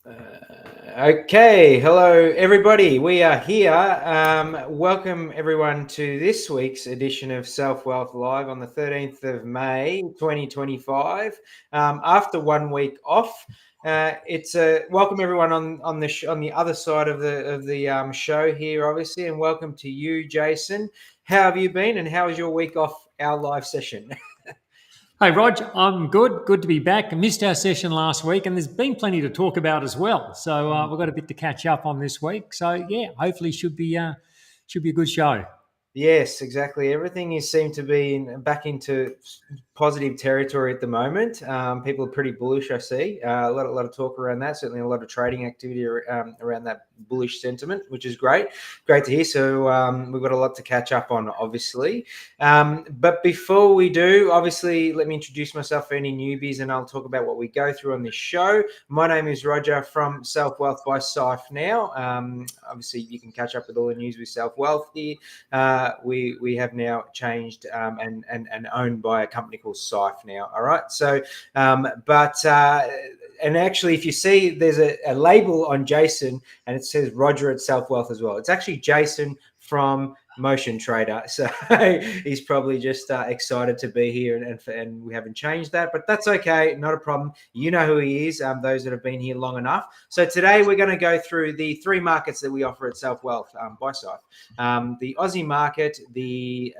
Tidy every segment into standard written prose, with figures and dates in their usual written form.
Okay, hello everybody. We are here. Welcome everyone to this week's edition of Selfwealth Live on the 13th of May 2025. After 1 week off, it's a welcome everyone on the other side of the show here, obviously, and welcome to you, Jason. How have you been, and how was your week off our live session? Hey, Rog, I'm good. Good to be back. I missed our session last week, and there's been plenty to talk about as well. So we've got a bit to catch up on this week. So yeah, hopefully should be a good show. Yes, exactly. Everything seemed to be back into positive territory at the moment. People are pretty bullish, I see. A lot of talk around that. Certainly, a lot of trading activity around that bullish sentiment, which is great. Great to hear. So we've got a lot to catch up on, obviously. But before we do, obviously, let me introduce myself for any newbies, and I'll talk about what we go through on this show. My name is Roger from Selfwealth by Syfe now. Obviously, you can catch up with all the news with Selfwealth here. We have now changed and owned by a company called Syfe now. All right. So, and actually, if you see, there's a label on Jason, and it says Roger at Selfwealth as well. It's actually Jason from Motion Trader. So he's probably just excited to be here, and we haven't changed that, but that's okay, not a problem. You know who he is, those that have been here long enough. So today we're going to go through the three markets that we offer at Selfwealth by Syfe: the Aussie market, the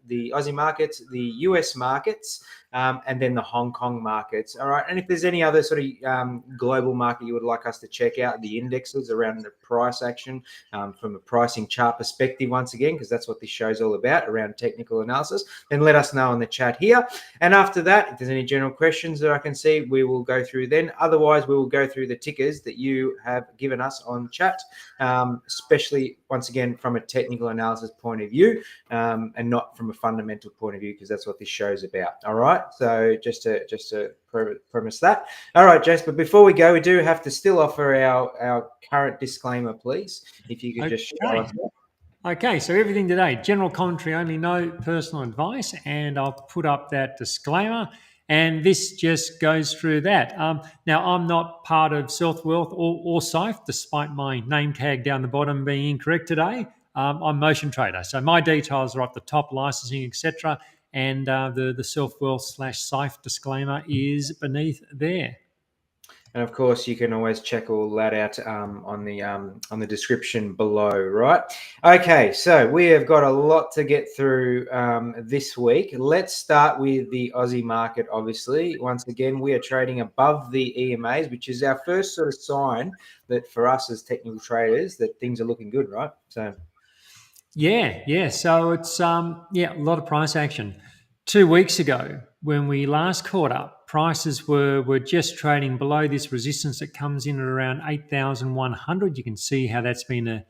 Aussie markets, the US markets, and then the Hong Kong markets. All right. And if there's any other sort of global market you would like us to check out, the indexes around the price action from a pricing chart perspective, once again, because that's what this show's all about, around technical analysis, then let us know in the chat here. And after that, if there's any general questions that I can see, we will go through then. Otherwise, we will go through the tickers that you have given us on chat, especially, once again, from a technical analysis point of view, and not from a fundamental point of view, because that's what this show's about. All right. So just to premise that. All right, Jess. But before we go, we do have to still offer our current disclaimer, please. If you could just show us that. Okay, so everything today, general commentary only, no personal advice, and I'll put up that disclaimer. And this just goes through that. Now, I'm not part of Selfwealth or Syfe, despite my name tag down the bottom being incorrect today. I'm Motion Trader, so my details are up the top, licensing, etc. And the Selfwealth/Syfe disclaimer is beneath there. And of course, you can always check all that out on the description below, right? Okay, so we have got a lot to get through this week. Let's start with the Aussie market. Obviously, once again, we are trading above the EMAs, which is our first sort of sign that for us as technical traders that things are looking good, right? So. Yeah. So it's a lot of price action. 2 weeks ago, when we last caught up, prices were just trading below this resistance that comes in at around 8,100. You can see how that's been a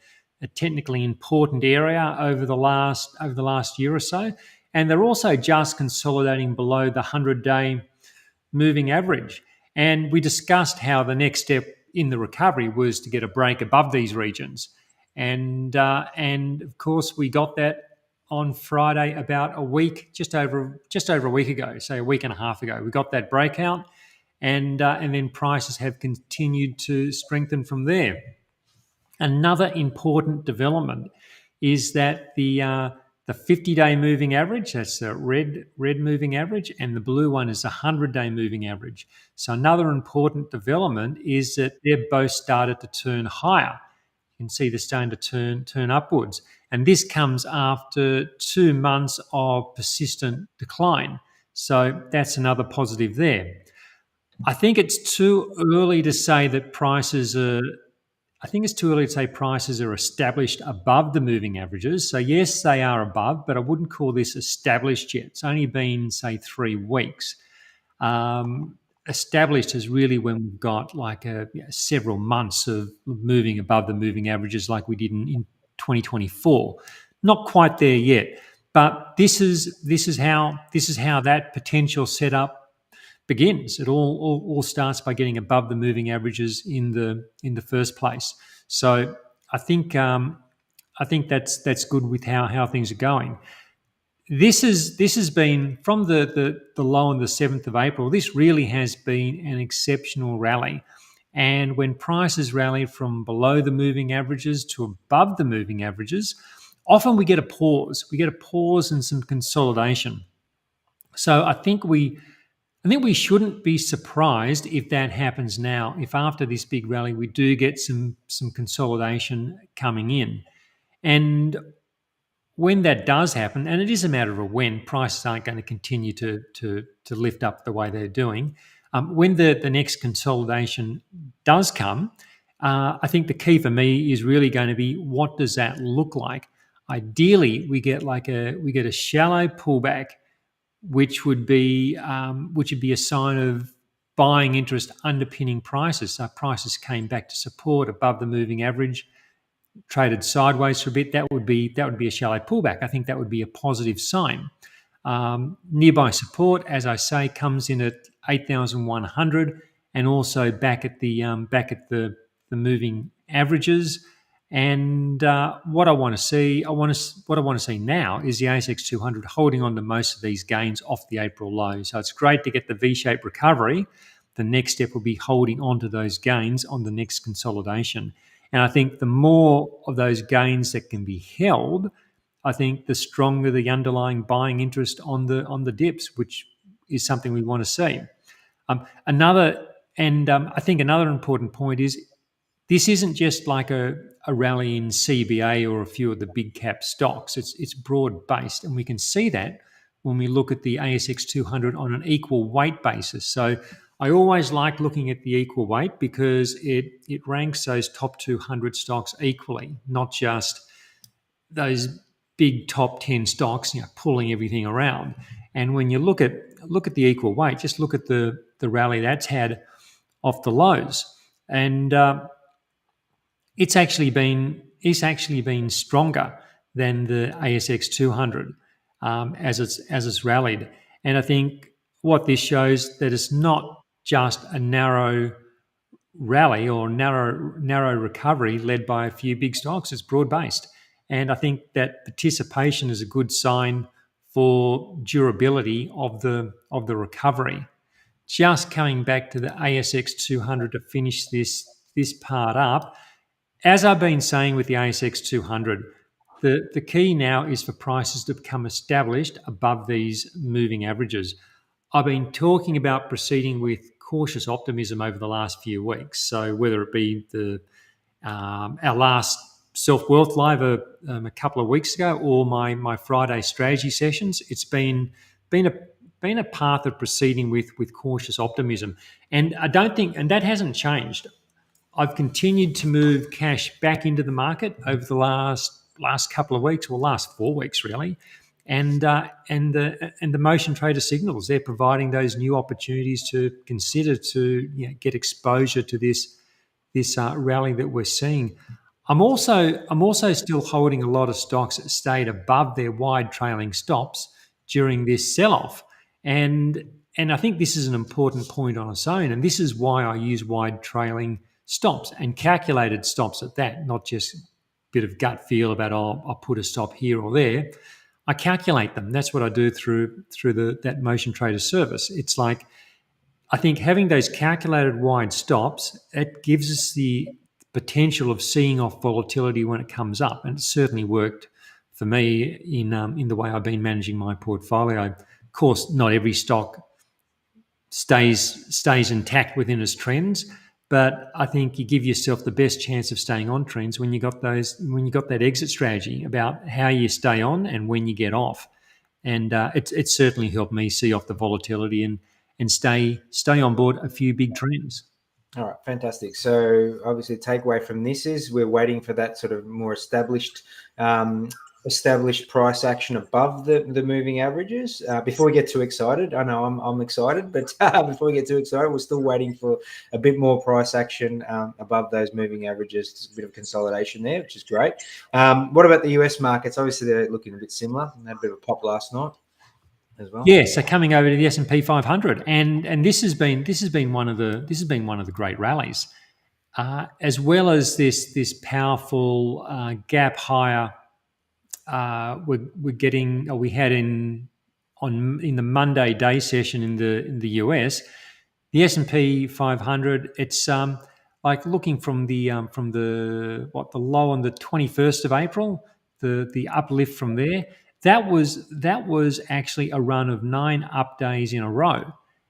technically important area over the last year or so, and they're also just consolidating below the 100-day moving average. And we discussed how the next step in the recovery was to get a break above these regions. And of course, we got that on Friday about a week, just over a week ago, say a week and a half ago. We got that breakout, and then prices have continued to strengthen from there. Another important development is that the 50-day moving average, that's the red moving average, and the blue one is the 100-day moving average. So another important development is that they've both started to turn higher. You can see they're starting to turn upwards. And this comes after 2 months of persistent decline. So that's another positive there. I think it's too early to say that prices are established above the moving averages. So yes, they are above, but I wouldn't call this established yet. It's only been, say, 3 weeks. Established is really when we've got like several months of moving above the moving averages like we did in 2024. Not quite there yet, but this is how that potential setup begins. It all starts by getting above the moving averages in the first place. So I think that's good with how things are going. This has been from the low on the 7th of April. This really has been an exceptional rally, And when prices rally from below the moving averages to above the moving averages, often we get a pause. We get a pause and some consolidation. So I think we shouldn't be surprised if that happens now. If after this big rally we do get some consolidation coming in, and when that does happen, and it is a matter of when, prices aren't going to continue to lift up the way they're doing. When the next consolidation does come, I think the key for me is really going to be, what does that look like? Ideally, we get a shallow pullback, which would be a sign of buying interest underpinning prices. So prices came back to support above the moving average, traded sideways for a bit. That would be a shallow pullback. I think that would be a positive sign. Nearby support, as I say, comes in at 8,100, and also back at the moving averages. And what I want to see now is the ASX 200 holding on to most of these gains off the April low. So it's great to get the V-shaped recovery. The next step will be holding on to those gains on the next consolidation. And I think the more of those gains that can be held, I think the stronger the underlying buying interest on the dips, which is something we want to see. I think another important point is, this isn't just like a rally in CBA or a few of the big cap stocks. It's broad based, and we can see that when we look at the ASX 200 on an equal weight basis. So I always like looking at the equal weight, because it ranks those top 200 stocks equally, not just those big top 10 stocks, pulling everything around. And when you look at the equal weight, just look at the rally that's had off the lows, and it's actually been stronger than the ASX 200 as it's rallied. And I think what this shows, that it's not just a narrow rally or narrow recovery led by a few big stocks. It's broad based, and I think that participation is a good sign for durability of the recovery. Just coming back to the ASX 200 to finish this part up, as I've been saying with the ASX 200, the key now is for prices to become established above these moving averages. I've been talking about proceeding with cautious optimism over the last few weeks. So whether it be our last Selfwealth live a couple of weeks ago, or my Friday strategy sessions, it's been a path of proceeding with cautious optimism, and I don't think, and that hasn't changed. I've continued to move cash back into the market over the last couple of weeks, or last 4 weeks really, and the motion trader signals, they're providing those new opportunities to consider to get exposure to this rally that we're seeing. I'm also still holding a lot of stocks that stayed above their wide trailing stops during this sell-off, and I think this is an important point on its own, and this is why I use wide trailing stops, and calculated stops at that, not just a bit of gut feel about, I'll put a stop here or there. I calculate them. That's what I do through that motion trader service. It's like, I think having those calculated wide stops, it gives us the potential of seeing off volatility when it comes up, and it certainly worked for me in the way I've been managing my portfolio. Of course, not every stock stays intact within its trends, but I think you give yourself the best chance of staying on trends when you got that exit strategy about how you stay on and when you get off. And it's certainly helped me see off the volatility and stay on board a few big trends. All right, fantastic. So obviously the takeaway from this is we're waiting for that sort of more established price action above the moving averages. Before we get too excited, I know I'm excited, but before we get too excited, we're still waiting for a bit more price action above those moving averages. Just a bit of consolidation there, which is great. What about the US markets? Obviously, they're looking a bit similar. They had a bit of a pop last night as well. Yeah, so coming over to the S&P 500, and this has been one of the great rallies, as well as this powerful gap higher. We had in the Monday day session in the US, the S&P 500. It's like looking from the low on the 21st of April, the uplift from there, that was actually a run of 9 up days in a row.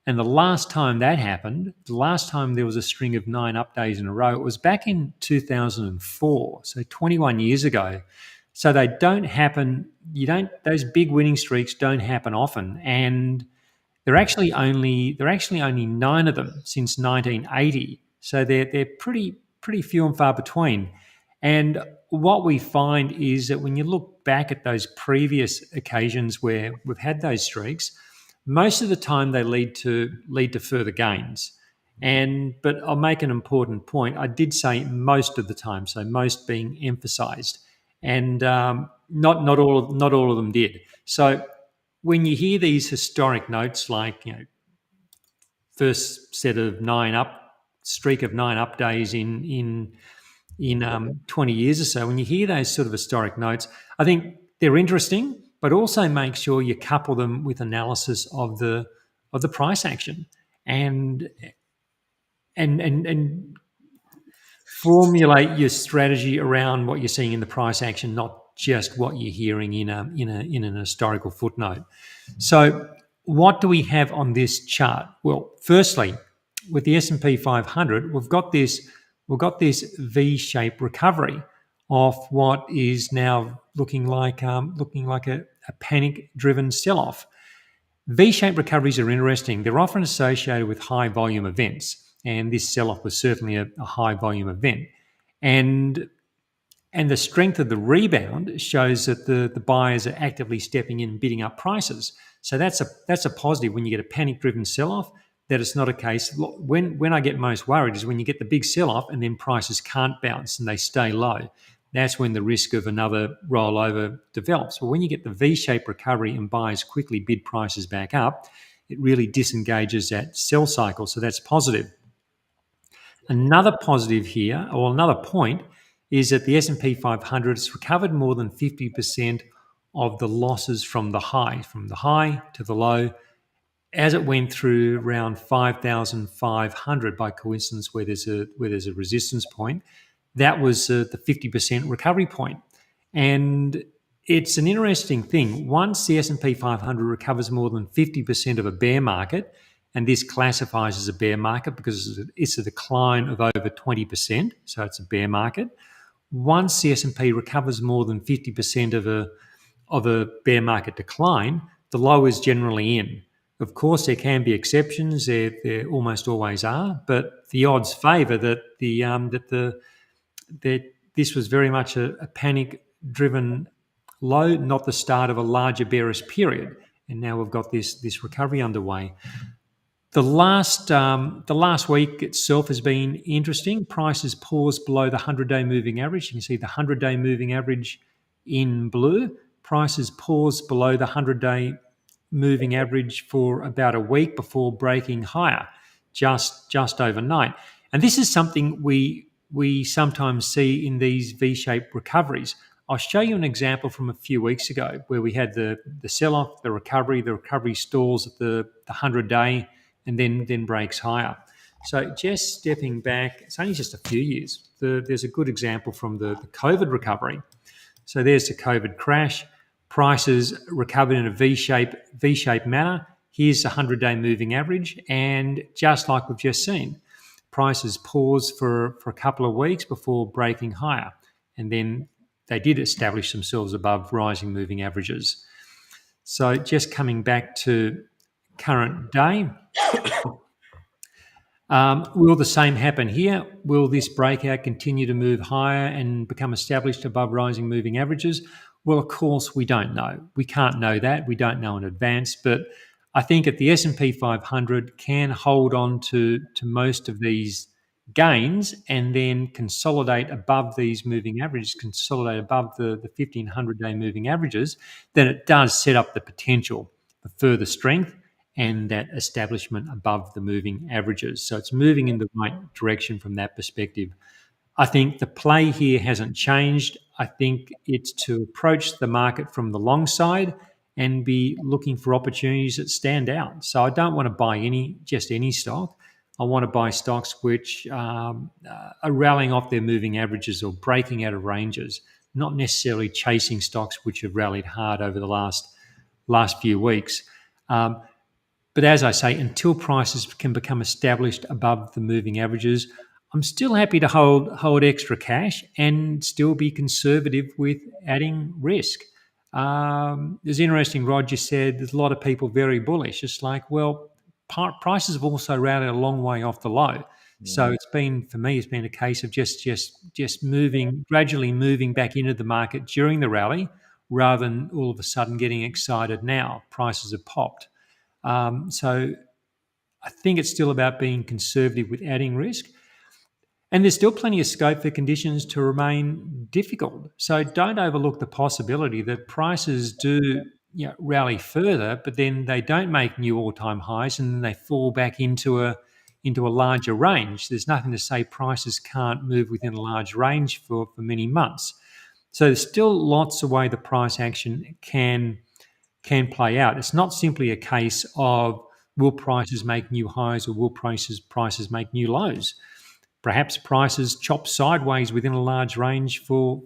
And the last time that happened, the last time there was a string of 9 up days in a row, it was back in 2004, so 21 years ago. So they don't happen. Those big winning streaks don't happen often, and there are actually only 9 of them since 1980. So they're pretty few and far between. And what we find is that when you look back at those previous occasions where we've had those streaks, most of the time they lead to further gains. But I'll make an important point. I did say most of the time, so most being emphasised, and not all of them did. So when you hear these historic notes, like first set of 9 up streak of 9 up days in 20 years or so, when you hear those sort of historic notes, I think they're interesting, but also make sure you couple them with analysis of the price action, and and formulate your strategy around what you're seeing in the price action, not just what you're hearing in an historical footnote. So, what do we have on this chart? Well, firstly, with the S&P 500, we've got this V-shaped recovery of what is now looking like a panic-driven sell-off. V-shaped recoveries are interesting. They're often associated with high volume events, and this sell-off was certainly a high volume event. And the strength of the rebound shows that the buyers are actively stepping in and bidding up prices. So that's a positive when you get a panic-driven sell-off. That it's not a case. When I get most worried is when you get the big sell-off and then prices can't bounce and they stay low. That's when the risk of another rollover develops. But when you get the V-shaped recovery and buyers quickly bid prices back up, it really disengages that sell cycle. So that's positive. Another positive here, or another point, is that the S&P 500 has recovered more than 50% of the losses from the high to the low, as it went through around 5,500 by coincidence, where there's a resistance point. That was the 50% recovery point. And it's an interesting thing. Once the S&P 500 recovers more than 50% of a bear market, and this classifies as a bear market because it's a decline of over 20%, so it's a bear market. Once the S&P recovers more than 50% of a bear market decline, the low is generally in. Of course, there can be exceptions. There almost always are, but the odds favour that this was very much a panic-driven low, not the start of a larger bearish period. And now we've got this recovery underway. The last week itself has been interesting. Prices paused below the 100-day moving average. You can see the 100-day moving average in blue. Prices paused below the 100-day moving average for about a week before breaking higher, just overnight. And this is something we sometimes see in these V-shaped recoveries. I'll show you an example from a few weeks ago where we had the sell-off, the recovery stalls at the 100-day and then breaks higher. So just stepping back, it's only just a few years. There's a good example from the COVID recovery. So there's the COVID crash. Prices recovered in a V-shaped manner. Here's the 100-day moving average. And just like we've just seen, prices paused for a couple of weeks before breaking higher. And then they did establish themselves above rising moving averages. So just coming back to current day, will the same happen here? Will this breakout continue to move higher and become established above rising moving averages? Well, of course, we don't know. We can't know that. We don't know in advance. But I think if the S&P 500 can hold on to most of these gains and then consolidate above these moving averages, consolidate above the 1,500-day moving averages, then it does set up the potential for further strength and that establishment above the moving averages. So it's moving in the right direction from that perspective. I think the play here hasn't changed. I think it's to approach the market from the long side and be looking for opportunities that stand out. So I don't want to buy any stock. I want to buy stocks which are rallying off their moving averages or breaking out of ranges, not necessarily chasing stocks which have rallied hard over the last few weeks. But as I say, until prices can become established above the moving averages, I'm still happy to hold extra cash and still be conservative with adding risk. It's interesting, Roger said there's a lot of people very bullish. It's like, well, prices have also rallied a long way off the low. So it's been, for me, it's been a case of just moving, gradually moving back into the market during the rally, rather than all of a sudden getting excited now. Prices have popped. So I think it's still about being conservative with adding risk. And there's still plenty of scope for conditions to remain difficult. So don't overlook the possibility that prices do rally further, but then they don't make new all-time highs and then they fall back into a larger range. There's nothing to say prices can't move within a large range for many months. So there's still lots of way the price action can play out. It's not simply a case of will prices make new highs or will prices make new lows. Perhaps prices chop sideways within a large range for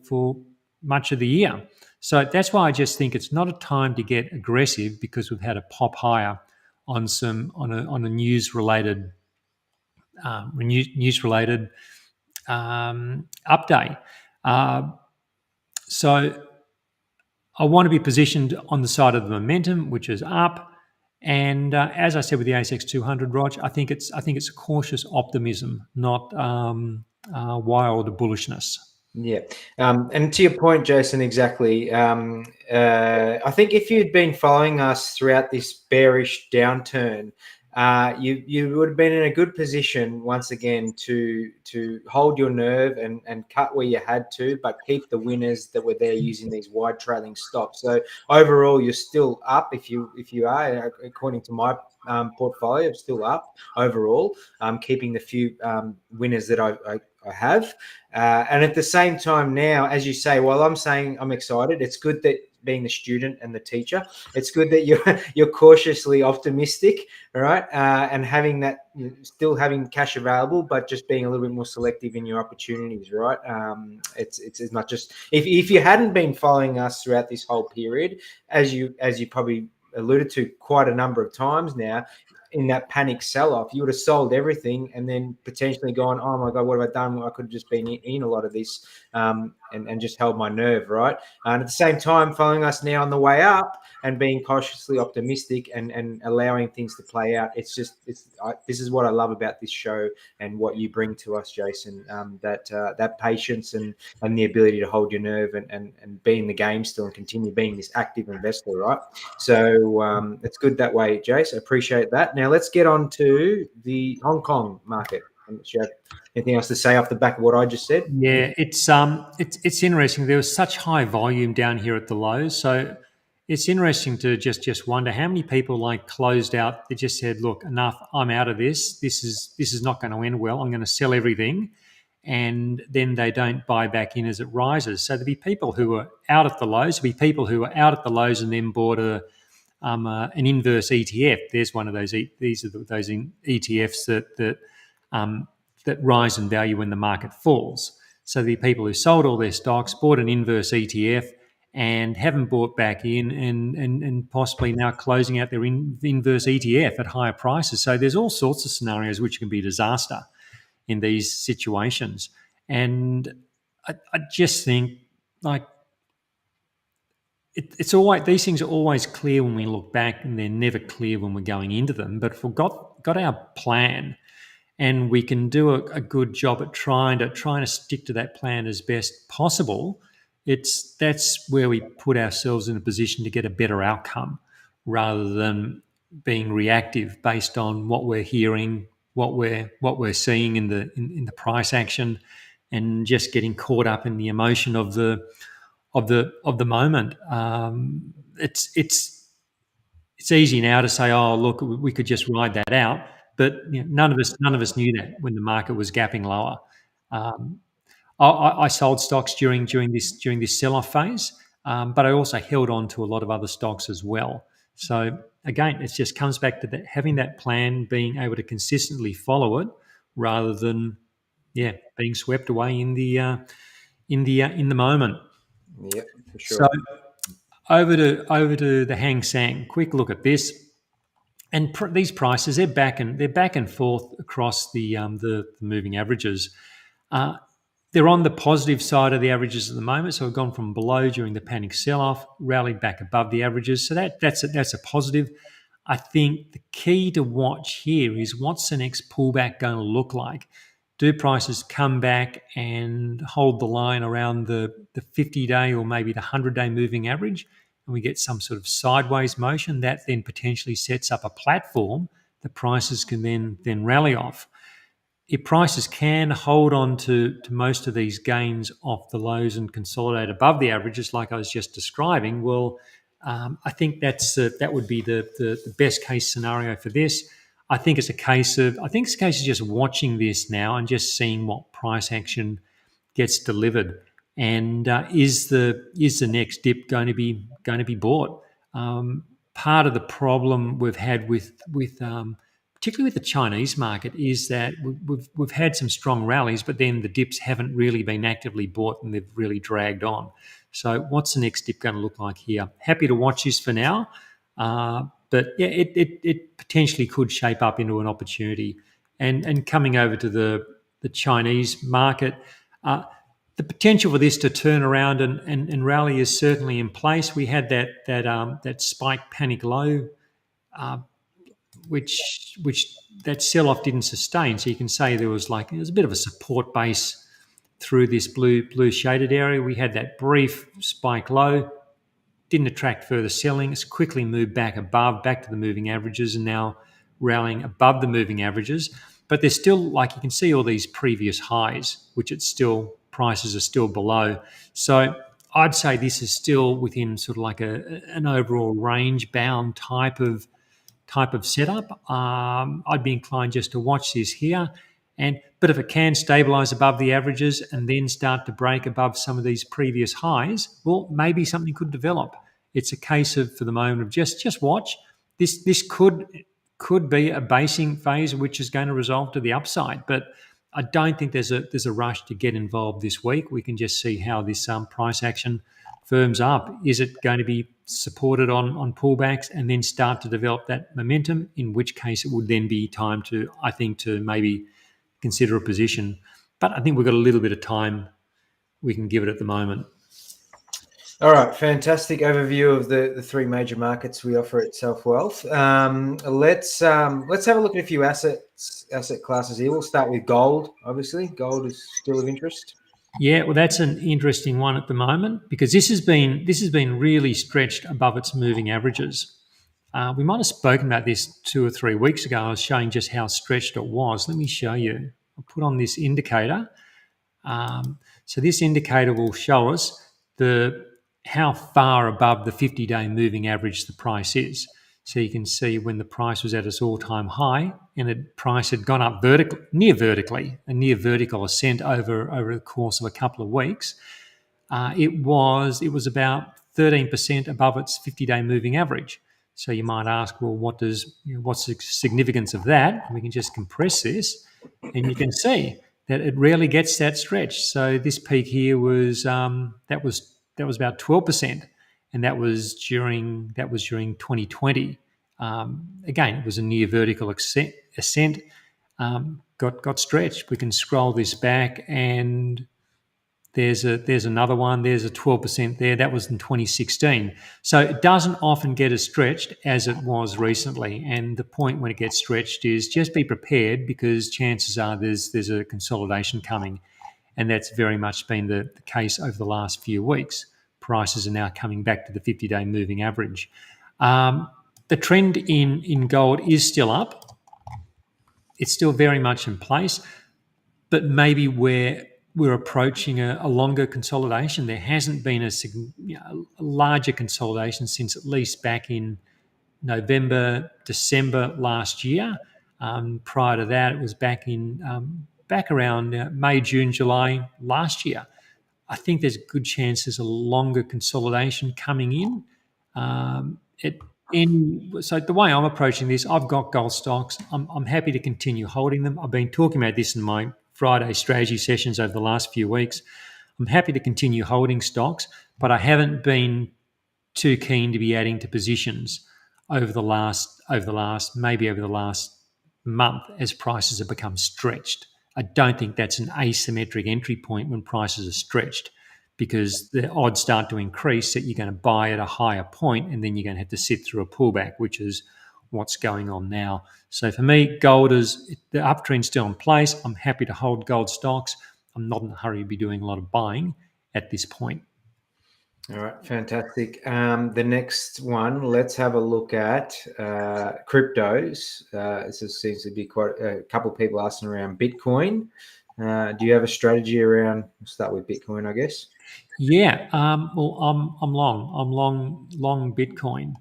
much of the year. So that's why I just think it's not a time to get aggressive because we've had a pop higher on a news related update. So I want to be positioned on the side of the momentum, which is up. And as I said with the ASX 200, Rog, I think it's a cautious optimism, not wild bullishness. Yeah. And to your point, Jason, exactly. I think if you'd been following us throughout this bearish downturn, you would have been in a good position once again to hold your nerve and cut where you had to, but keep the winners that were there using these wide trailing stops. So overall, you're still up if you are, according to my portfolio, I'm still up overall, keeping the few winners that I have. And at the same time now, as you say, while I'm saying I'm excited, it's good that being the student and the teacher, it's good that you're cautiously optimistic, right? And having that, still having cash available, but just being a little bit more selective in your opportunities, right? It's as much as if you hadn't been following us throughout this whole period, as you probably alluded to quite a number of times now, in that panic sell-off, you would have sold everything and then potentially gone, oh my God, what have I done? I could have just been in a lot of this and just held my nerve, right? And at the same time, following us now on the way up and being cautiously optimistic and allowing things to play out. This is what I love about this show and what you bring to us, Jason, that patience and the ability to hold your nerve and be in the game still and continue being this active investor, right? So it's good that way, Jace. I appreciate that. Now let's get on to the Hong Kong market. Do you have anything else to say off the back of what I just said? Yeah, it's interesting. There was such high volume down here at the lows, so it's interesting to just wonder how many people like closed out. They just said, "Look, enough. I'm out of this. This is not going to end well. I'm going to sell everything," and then they don't buy back in as it rises. So there'll be people who are out at the lows. There'll be people who are out at the lows and then bought an inverse ETF. There's one of those. These are those ETFs that rise in value when the market falls. So the people who sold all their stocks, bought an inverse ETF, and haven't bought back in, and possibly now closing out their inverse ETF at higher prices. So there's all sorts of scenarios which can be disaster in these situations. And I just think, like, it's always, these things are always clear when we look back, and they're never clear when we're going into them. But if we've got our plan, and we can do a good job at trying to stick to that plan as best possible, that's where we put ourselves in a position to get a better outcome, rather than being reactive based on what we're hearing, what we're seeing in the price action, and just getting caught up in the emotion of the moment. It's easy now to say, oh look, we could just ride that out, but none of us knew that when the market was gapping lower. I sold stocks during this sell-off phase, but I also held on to a lot of other stocks as well. So again, it just comes back to that, having that plan, being able to consistently follow it, rather than being swept away in the moment. Yep, for So sure. over to the Hang Seng. Quick look at this, and these prices, they're back and forth across the moving averages. Uh, they're on the positive side of the averages at the moment, so we've gone from below during the panic sell-off, rallied back above the averages. So that's a positive. I think the key to watch here is, what's the next pullback going to look like? Do prices come back and hold the line around the 50-day or maybe the 100-day moving average, and we get some sort of sideways motion? That then potentially sets up a platform that prices can then rally off. If prices can hold on to most of these gains off the lows and consolidate above the averages, like I was just describing, well, I think that would be the best case scenario for this. I think it's a case of just watching this now and just seeing what price action gets delivered, and is the next dip going to be bought? Part of the problem we've had with particularly with the Chinese market, is that we've had some strong rallies, but then the dips haven't really been actively bought and they've really dragged on. So what's the next dip going to look like here? Happy to watch this for now, but yeah, it potentially could shape up into an opportunity. And coming over to the Chinese market, the potential for this to turn around and rally is certainly in place. We had that spike panic low, which that sell-off didn't sustain. So you can say there was a bit of a support base through this blue shaded area. We had that brief spike low, didn't attract further selling. It's quickly moved back to the moving averages, and now rallying above the moving averages. But there's still, you can see all these previous highs, which prices are still below. So I'd say this is still within sort of an overall range bound type of setup. I'd be inclined just to watch this here. But if it can stabilise above the averages and then start to break above some of these previous highs, well, maybe something could develop. It's a case of, for the moment, of just watch. This could be a basing phase which is going to resolve to the upside, but I don't think there's a rush to get involved this week. We can just see how this price action firms up. Is it going to be supported on pullbacks and then start to develop that momentum? In which case, it would then be time to maybe consider a position. But I think we've got a little bit of time we can give it at the moment. All right, fantastic overview of the three major markets we offer at Selfwealth. Let's have a look at a few asset classes here. We'll start with gold. Obviously, gold is still of interest. Yeah, well, that's an interesting one at the moment, because this has been really stretched above its moving averages. We might have spoken about this 2 or 3 weeks ago. I was showing just how stretched it was. Let me show you. I'll put on this indicator. So this indicator will show us how far above the 50-day moving average the price is. So you can see when the price was at its all-time high and the price had gone up near vertical ascent over the course of a couple of weeks. It was about 13% above its 50-day moving average. So you might ask, well, what's the significance of that? We can just compress this, and you can see that it rarely gets that stretch. So this peak here was that was about 12%, and that was during 2020. Again, it was a near vertical ascent. Got stretched. We can scroll this back, and there's another one. There's a 12% there. That was in 2016. So it doesn't often get as stretched as it was recently. And the point when it gets stretched is just be prepared, because chances are there's a consolidation coming. And that's very much been the case over the last few weeks. Prices are now coming back to the 50-day moving average. The trend in gold is still up. It's still very much in place, but maybe we're approaching a longer consolidation. There hasn't been a larger consolidation since at least back in November, December last year. Prior to that, it was back around May, June, July last year. I think there's a good chance there's a longer consolidation coming in. So the way I'm approaching this, I've got gold stocks. I'm happy to continue holding them. I've been talking about this in my Friday strategy sessions over the last few weeks. I'm happy to continue holding stocks, but I haven't been too keen to be adding to positions over the last month as prices have become stretched. I don't think that's an asymmetric entry point when prices are stretched, because the odds start to increase that you're going to buy at a higher point and then you're going to have to sit through a pullback, which is what's going on now. So for me, gold is the uptrend's still in place. I'm happy to hold gold stocks. I'm not in a hurry to be doing a lot of buying at this point. All right, fantastic. The next one, let's have a look at cryptos. This seems to be quite a couple of people asking around Bitcoin. Do you have a strategy around? We'll start with Bitcoin, I guess. Yeah, well, I'm long Bitcoin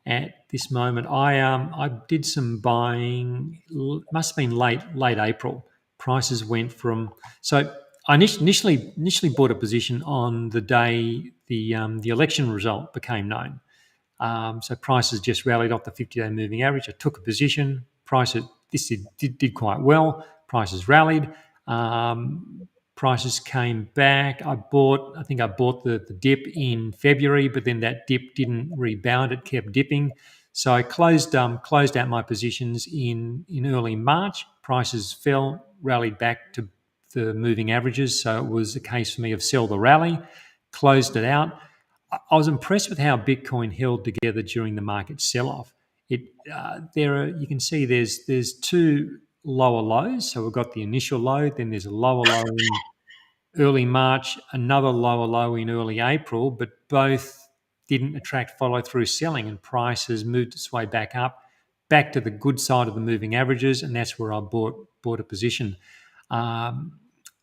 at this moment. I did some buying. Must have been late April. Prices went from so I initially bought a position on the day the election result became known. So prices just rallied off the 50-day moving average. I took a position. This did quite well. Prices rallied. Prices came back. I think I bought the dip in February, but then that dip didn't rebound. It kept dipping. So I closed out my positions in early March. Prices fell, rallied back to the moving averages. So it was a case for me of sell the rally, closed it out. I was impressed with how Bitcoin held together during the market sell-off. You can see there's two lower lows. So we've got the initial low, then there's a lower low in early March, another lower low in early April, but both didn't attract follow-through selling, and prices moved its way back to the good side of the moving averages, and that's where I bought a position.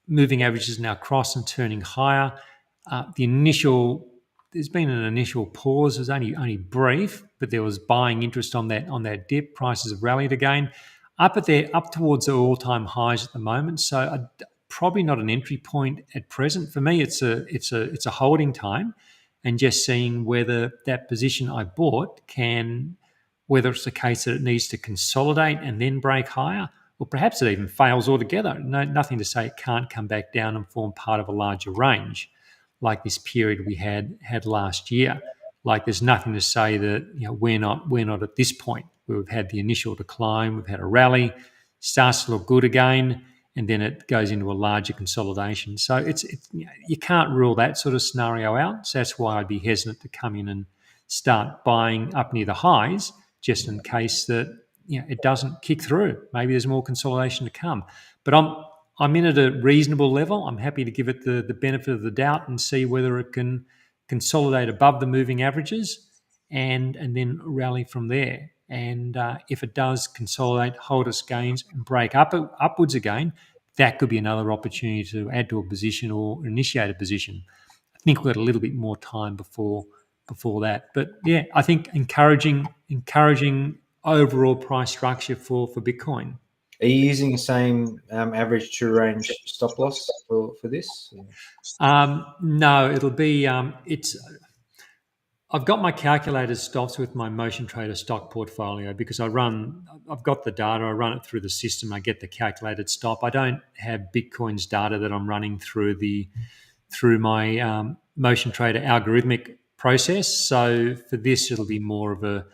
Moving averages now cross and turning higher. There's been an initial pause. It was only brief, but there was buying interest on that dip. Prices have rallied again, up towards the all-time highs at the moment. So probably not an entry point at present. For me, it's a holding time, and just seeing whether that position I bought whether it's the case that it needs to consolidate and then break higher, or perhaps it even fails altogether. Nothing to say it can't come back down and form part of a larger range, like this period we had last year. Like there's nothing to say that we're not at this point where we've had the initial decline, we've had a rally, starts to look good again, and then it goes into a larger consolidation. So it's you can't rule that sort of scenario out. So that's why I'd be hesitant to come in and start buying up near the highs, just in case that it doesn't kick through. Maybe there's more consolidation to come. But I'm in at a reasonable level. I'm happy to give it the benefit of the doubt and see whether it can consolidate above the moving averages and then rally from there. And if it does consolidate, hold its gains, and break upwards again, that could be another opportunity to add to a position or initiate a position. I think we've got a little bit more time before that. But yeah, I think encouraging overall price structure for Bitcoin. Are you using the same average true range stop loss for this? No, it'll be I've got my calculated stops with my Motion Trader stock portfolio because I've got the data, I run it through the system, I get the calculated stop. I don't have Bitcoin's data that I'm running through my Motion Trader algorithmic process. So for this, it'll be more of a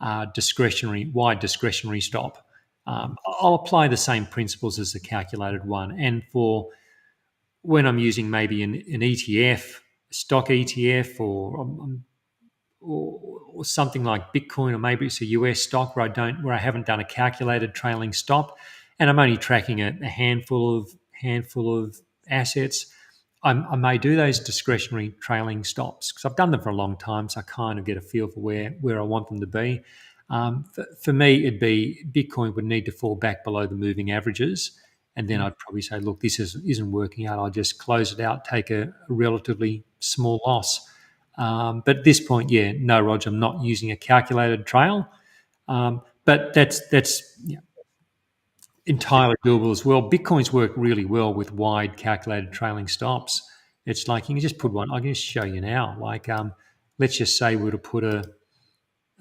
wide discretionary stop. I'll apply the same principles as the calculated one. And for when I'm using maybe an ETF, a stock ETF, or something like Bitcoin, or maybe it's a US stock where I haven't done a calculated trailing stop, and I'm only tracking a handful of assets, I may do those discretionary trailing stops because I've done them for a long time, so I kind of get a feel for where I want them to be. For me, it'd be Bitcoin would need to fall back below the moving averages, and then I'd probably say, look, this isn't working out. I'll just close it out, take a relatively small loss. But at this point, no, Roger, I'm not using a calculated trail. But that's entirely doable as well. Bitcoin's work really well with wide calculated trailing stops. It's like you can just put one. I can just show you now. Like let's just say we were to put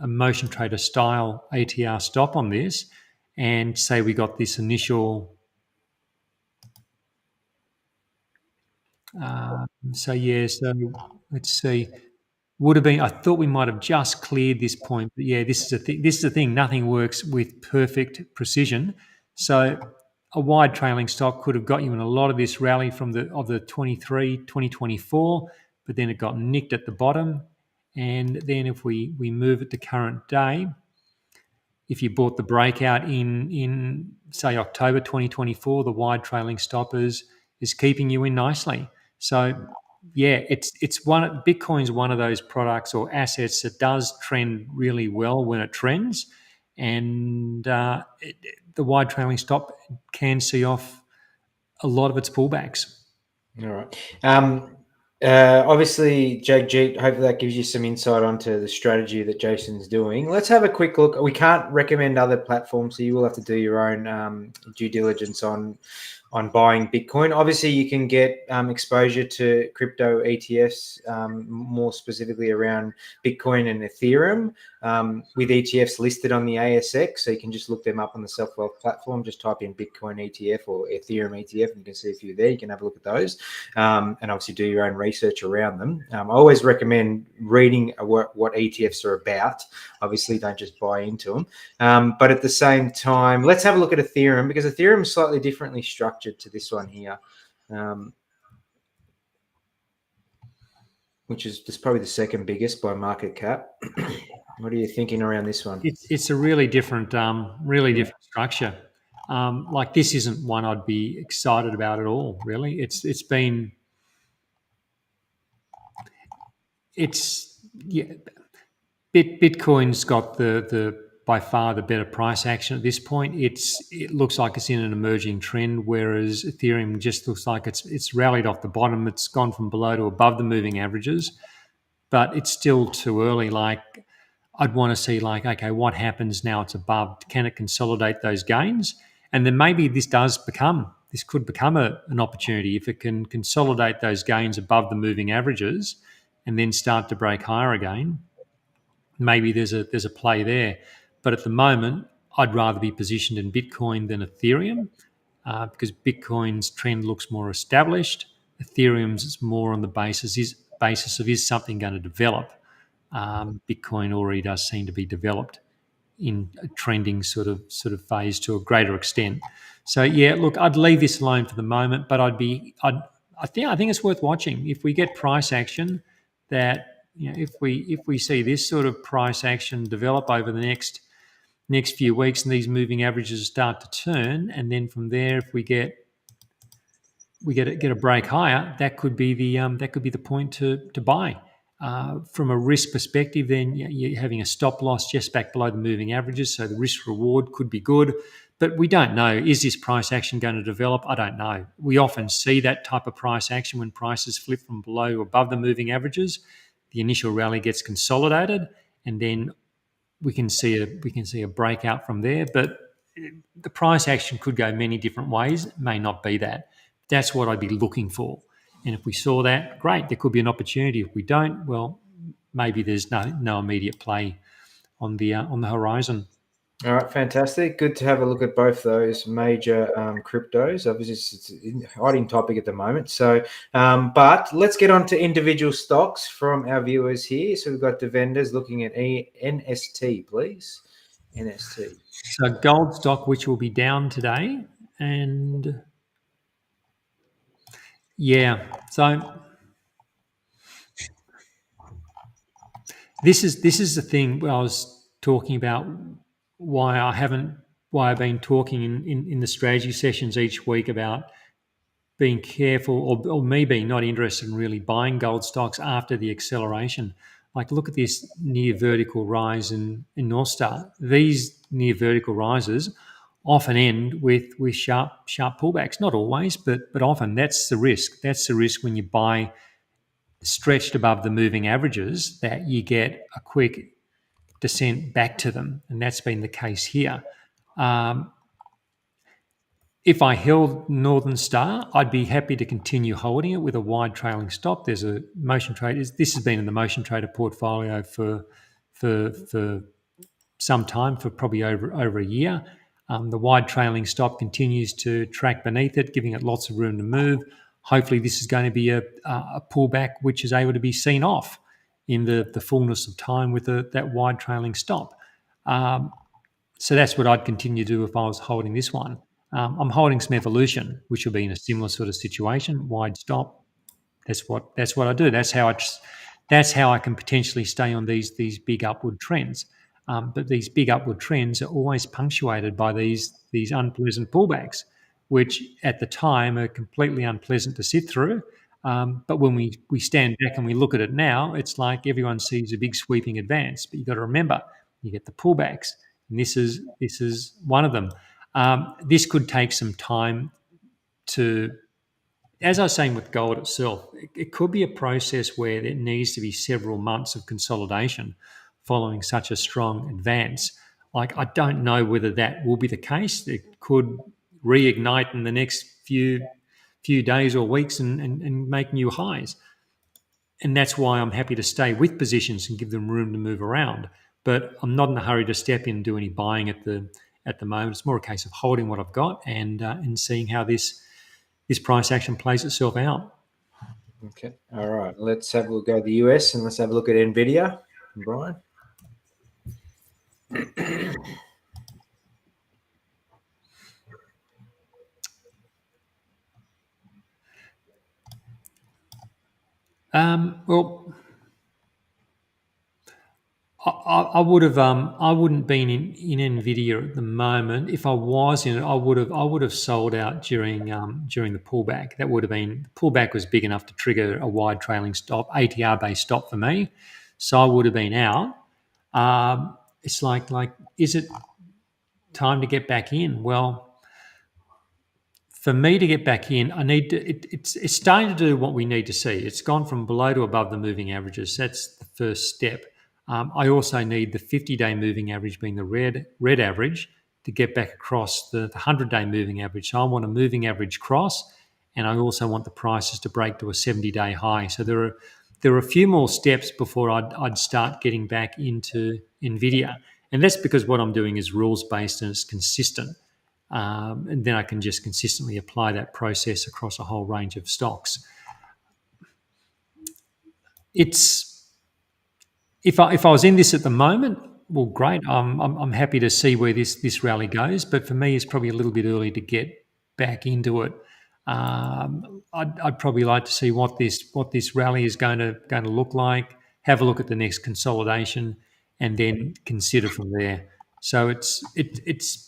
a motion trader style ATR stop on this, and say we got this initial. So let's see. Would have been. I thought we might have just cleared this point, but yeah, this is a thing. This is the thing. Nothing works with perfect precision. So a wide trailing stock could have got you in a lot of this rally from the 2024, but then it got nicked at the bottom. And then if we move it to current day, if you bought the breakout in say October 2024, the wide trailing stoppers is keeping you in nicely. So yeah, it's one Bitcoin's one of those products or assets that does trend really well when it trends, and the wide trailing stop can see off a lot of its pullbacks. All right. Obviously, Jeet, hopefully that gives you some insight onto the strategy that Jason's doing. Let's have a quick look. We can't recommend other platforms, so you will have to do your own due diligence on buying Bitcoin. Obviously, you can get exposure to crypto ETFs, more specifically around Bitcoin and Ethereum, with ETFs listed on the ASX. So you can just look them up on the Selfwealth platform. Just type in Bitcoin ETF or Ethereum ETF, and you can see a few there. You can have a look at those, and obviously do your own research around them. I always recommend reading what ETFs are about. Obviously, don't just buy into them. But at the same time, let's have a look at Ethereum, because Ethereum is slightly differently structured to this one here, which is just probably the second biggest by market cap. What are you thinking around this one? It's a really different different structure. Like this isn't one I'd be excited about at all. Really, Bitcoin's got the by far the better price action at this point. It looks like it's in an emerging trend, whereas Ethereum just looks like it's rallied off the bottom. It's gone from below to above the moving averages, but it's still too early. Like I'd want to see okay, what happens now it's above? Can it consolidate those gains? And then maybe this could become an opportunity if it can consolidate those gains above the moving averages and then start to break higher again. Maybe there's a play there, but at the moment, I'd rather be positioned in Bitcoin than Ethereum, because Bitcoin's trend looks more established. Ethereum's is more on the basis of is something going to develop. Bitcoin already does seem to be developed in a trending sort of phase to a greater extent. So yeah, look, I'd leave this alone for the moment, but I think it's worth watching. If we get price action that, if we see this sort of price action develop over the next few weeks and these moving averages start to turn, and then from there, if we get a break higher, that could be the point to buy. From a risk perspective, then you're having a stop loss just back below the moving averages, so the risk reward could be good. But we don't know. Is this price action going to develop? I don't know. We often see that type of price action when prices flip from below to above the moving averages. The initial rally gets consolidated, and then we can see a breakout from there. But the price action could go many different ways. It may not be that. That's what I'd be looking for. And if we saw that, great, there could be an opportunity. If we don't, well, maybe there's no immediate play on the horizon. All right, fantastic. Good to have a look at both those major cryptos. Obviously, it's a hot topic at the moment. So, but let's get on to individual stocks from our viewers here. So we've got the vendors looking at NST, please. NST. So gold stock, which will be down today, and yeah, so this is the thing I was talking about. Why I've been talking in the strategy sessions each week about being careful, or me being not interested in really buying gold stocks after the acceleration. Like, look at this near vertical rise in North Star. These near vertical rises often end with sharp pullbacks. Not always, but often. That's the risk. That's the risk when you buy stretched above the moving averages, that you get a quick descent back to them, and that's been the case here. If I held Northern Star, I'd be happy to continue holding it with a wide trailing stop. There's a motion trade. This has been in the motion trader portfolio for for some time, for probably over a year. The wide trailing stop continues to track beneath it, giving it lots of room to move. Hopefully, this is going to be a pullback which is able to be seen off in the fullness of time with that wide trailing stop. So that's what I'd continue to do if I was holding this one. I'm holding some evolution, which will be in a similar sort of situation, wide stop. That's what I do. That's how I can potentially stay on these big upward trends. But these big upward trends are always punctuated by these unpleasant pullbacks, which at the time are completely unpleasant to sit through. But when we stand back and we look at it now, it's like everyone sees a big sweeping advance. But you've got to remember, you get the pullbacks, and this is one of them. This could take some time to, as I was saying with gold itself, it could be a process where there needs to be several months of consolidation following such a strong advance. Like, I don't know whether that will be the case. It could reignite in the next few days or weeks and make new highs. And that's why I'm happy to stay with positions and give them room to move around. But I'm not in a hurry to step in and do any buying at the moment. It's more a case of holding what I've got and seeing how this price action plays itself out. Okay. All right. Let's go to the US and let's have a look at NVIDIA. Brian. Well, I would have I wouldn't been in NVIDIA at the moment. If I was in it, I would have sold out during the pullback. That would have been, the pullback was big enough to trigger a wide trailing stop, ATR based stop for me. So I would have been out. It's like is it time to get back in? Well, for me to get back in, I need to. It's starting to do what we need to see. It's gone from below to above the moving averages. That's the first step. I also need the 50-day moving average, being the red average, to get back across the 100-day moving average. So I want a moving average cross, and I also want the prices to break to a 70-day high. So there are a few more steps before I'd start getting back into NVIDIA, and that's because what I'm doing is rules based and it's consistent. And then I can just consistently apply that process across a whole range of stocks. If I was in this at the moment, well, great. I'm happy to see where this rally goes. But for me, it's probably a little bit early to get back into it. I'd probably like to see what this rally is going to look like. Have a look at the next consolidation, and then consider from there. So it's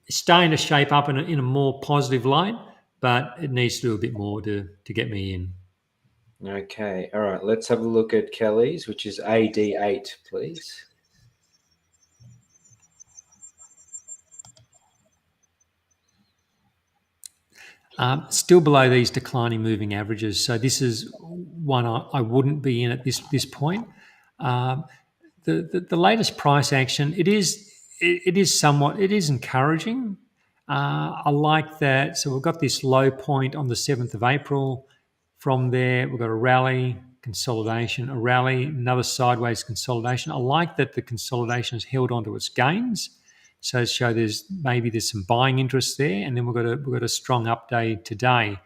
starting to shape up in a more positive light, but it needs to do a bit more to get me in. Okay. All right. Let's have a look at Kelly's, which is AD8, please. Still below these declining moving averages. So this is one I wouldn't be in at this point. The latest price action, it is encouraging. I like that. So we've got this low point on the 7th of April. From there, we've got a rally, consolidation, a rally, another sideways consolidation. I like that the consolidation has held onto its gains. So show there's some buying interest there, and then we've got a strong update today.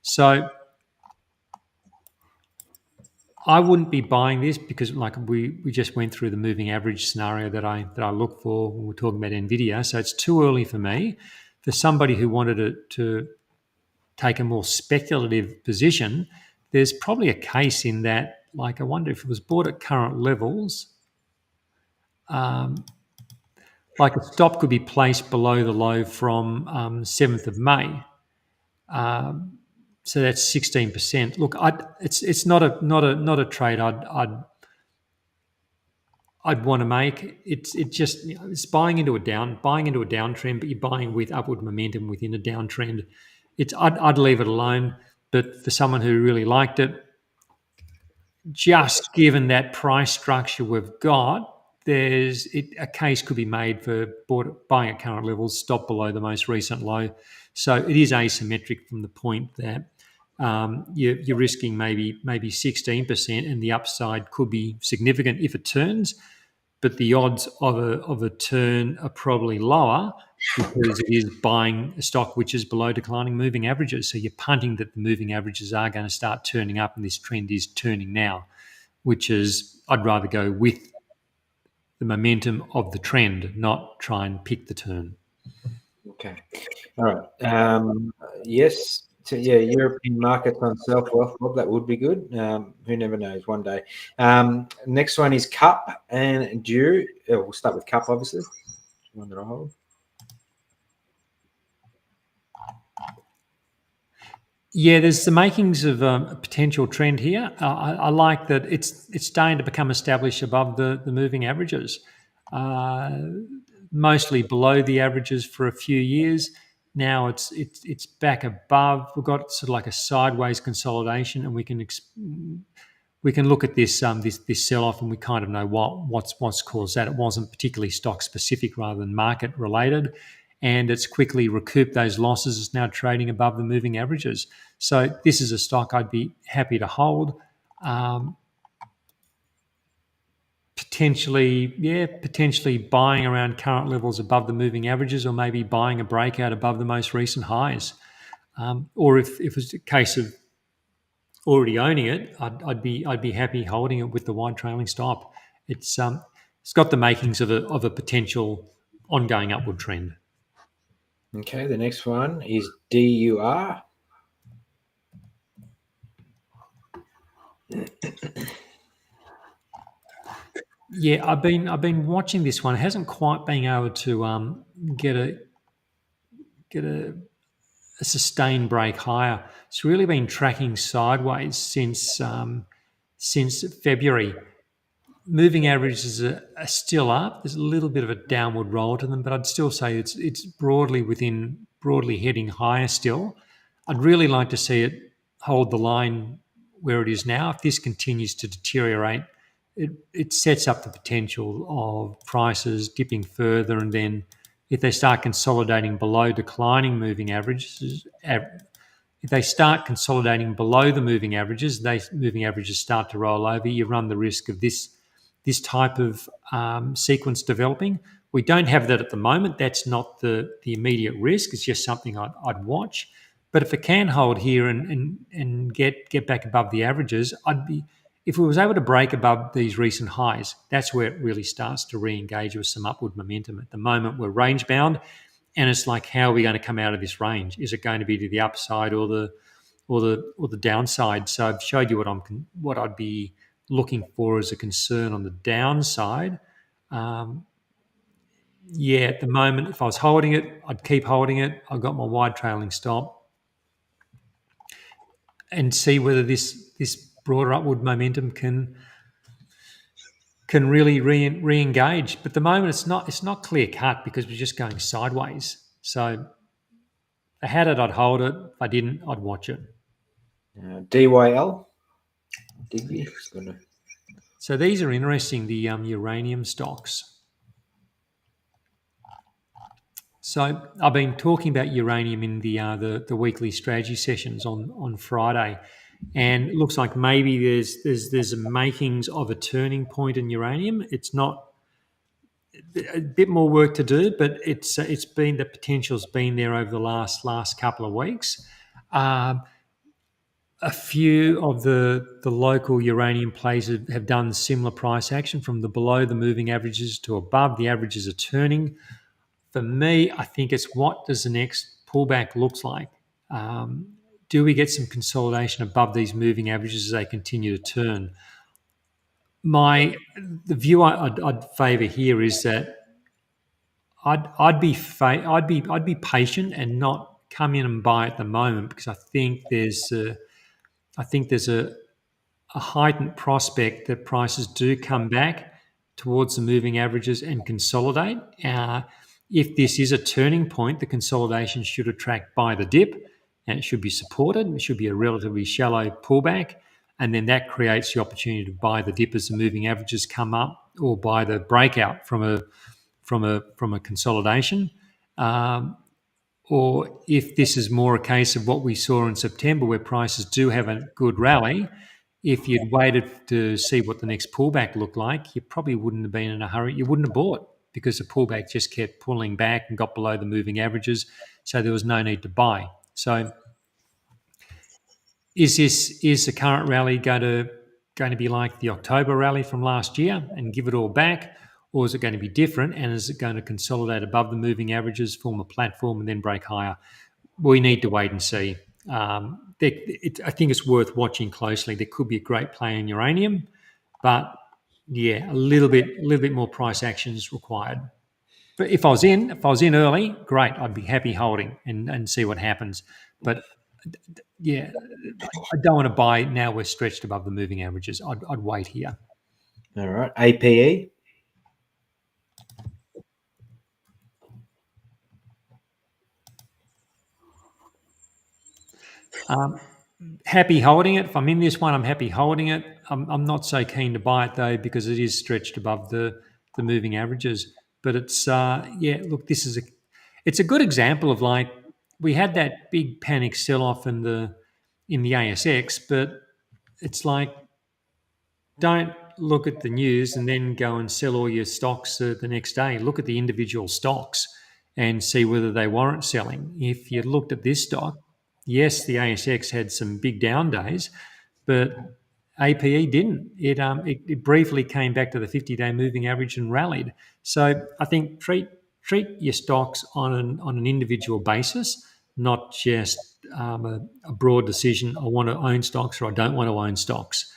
So I wouldn't be buying this because, like, we just went through the moving average scenario that I look for when we're talking about NVIDIA. So it's too early for me. For somebody who wanted to take a more speculative position, there's probably a case in that. Like, I wonder if it was bought at current levels. Like, a stop could be placed below the low from 7th of May. So that's 16%. Look, it's not a trade I'd want to make. It's buying into a downtrend, but you're buying with upward momentum within a downtrend. I'd leave it alone. But for someone who really liked it, just given that price structure we've got, a case could be made for buying at current levels, stop below the most recent low. So it is asymmetric from the point that you're risking maybe 16%, and the upside could be significant if it turns. but the odds of a turn are probably lower because it is buying a stock which is below declining moving averages. So you're punting that the moving averages are going to start turning up, and this trend is turning now, which is I'd rather go with the momentum of the trend, not try and pick the turn. Okay. All right. Yes. So European markets on Selfwealth. Well, that would be good. Who never knows? One day. Next one is Cup and Dew. We'll start with Cup, obviously. One that I hold. Yeah, there's the makings of a potential trend here. I like that it's starting to become established above the moving averages, mostly below the averages for a few years. Now it's back above. We've got sort of like a sideways consolidation, and we can look at this this sell off, and we kind of know what's caused that. It wasn't particularly stock specific rather than market related, and it's quickly recouped those losses. It's now trading above the moving averages. So this is a stock I'd be happy to hold. Potentially buying around current levels above the moving averages, or maybe buying a breakout above the most recent highs. Or if it was a case of already owning it, I'd be happy holding it with the wide trailing stop. It's got the makings of a potential ongoing upward trend. Okay, the next one is DUR. Yeah, I've been watching this one. It hasn't quite been able to get a sustained break higher. It's really been tracking sideways since February. Moving averages are still up. There's a little bit of a downward roll to them, but I'd still say it's broadly heading higher still. I'd really like to see it hold the line where it is now. If this continues to deteriorate, it sets up the potential of prices dipping further, and then if they start consolidating below declining moving averages, if they start consolidating below the moving averages, moving averages start to roll over. You run the risk of this type of sequence developing. We don't have that at the moment. That's not the immediate risk. It's just something I'd watch. But if it can hold here and get back above the averages, if it was able to break above these recent highs, that's where it really starts to re-engage with some upward momentum. At the moment, we're range bound, and it's like, how are we going to come out of this range? Is it going to be to the upside or the downside? So I've showed you what I'd be looking for as a concern on the downside. At the moment, if I was holding it, I'd keep holding it. I've got my wide trailing stop and see whether this broader upward momentum can really re-engage. But at the moment, it's not clear cut because we're just going sideways. So if I had it, I'd hold it. If I didn't, I'd watch it. DYL. So these are interesting, the uranium stocks. So I've been talking about uranium in the weekly strategy sessions on Friday, and it looks like maybe there's makings of a turning point in uranium. It's not a bit more work to do, but it's been the potential's been there over the last couple of weeks. A few of the local uranium plays have done similar price action from the below the moving averages to above the averages are turning. For me, I think it's what does the next pullback looks like? Do we get some consolidation above these moving averages as they continue to turn? The view I'd favour here is that I'd be patient and not come in and buy at the moment, because I think there's a heightened prospect that prices do come back towards the moving averages and consolidate. If this is a turning point, the consolidation should attract buy the dip, and it should be supported. It should be a relatively shallow pullback, and then that creates the opportunity to buy the dip as the moving averages come up, or buy the breakout from a consolidation. Or if this is more a case of what we saw in September, where prices do have a good rally, If you'd waited to see what the next pullback looked like, you probably wouldn't have been in a hurry. You wouldn't have bought because the pullback just kept pulling back and got below the moving averages. So there was no need to buy. So is the current rally going to be like the October rally from last year and give it all back, or is it going to be different? And is it going to consolidate above the moving averages, form a platform, and then break higher? We need to wait and see. I think it's worth watching closely. There could be a great play in uranium, but yeah, a little bit more price action is required. But if I was in early, great. I'd be happy holding and see what happens. But yeah, I don't want to buy now. We're stretched above the moving averages. I'd wait here. All right. APE. Happy holding it. If I'm in this one, I'm happy holding it. I'm not so keen to buy it though because it is stretched above the moving averages. But it's look, it's a good example of like we had that big panic sell off in the ASX, but it's like don't look at the news and then go and sell all your stocks the next day. Look at the individual stocks and see whether they warrant selling. If you looked at this stock, yes, the ASX had some big down days, but APE didn't. It briefly came back to the 50-day moving average and rallied. So I think treat your stocks on an individual basis, not just a broad decision. I want to own stocks or I don't want to own stocks.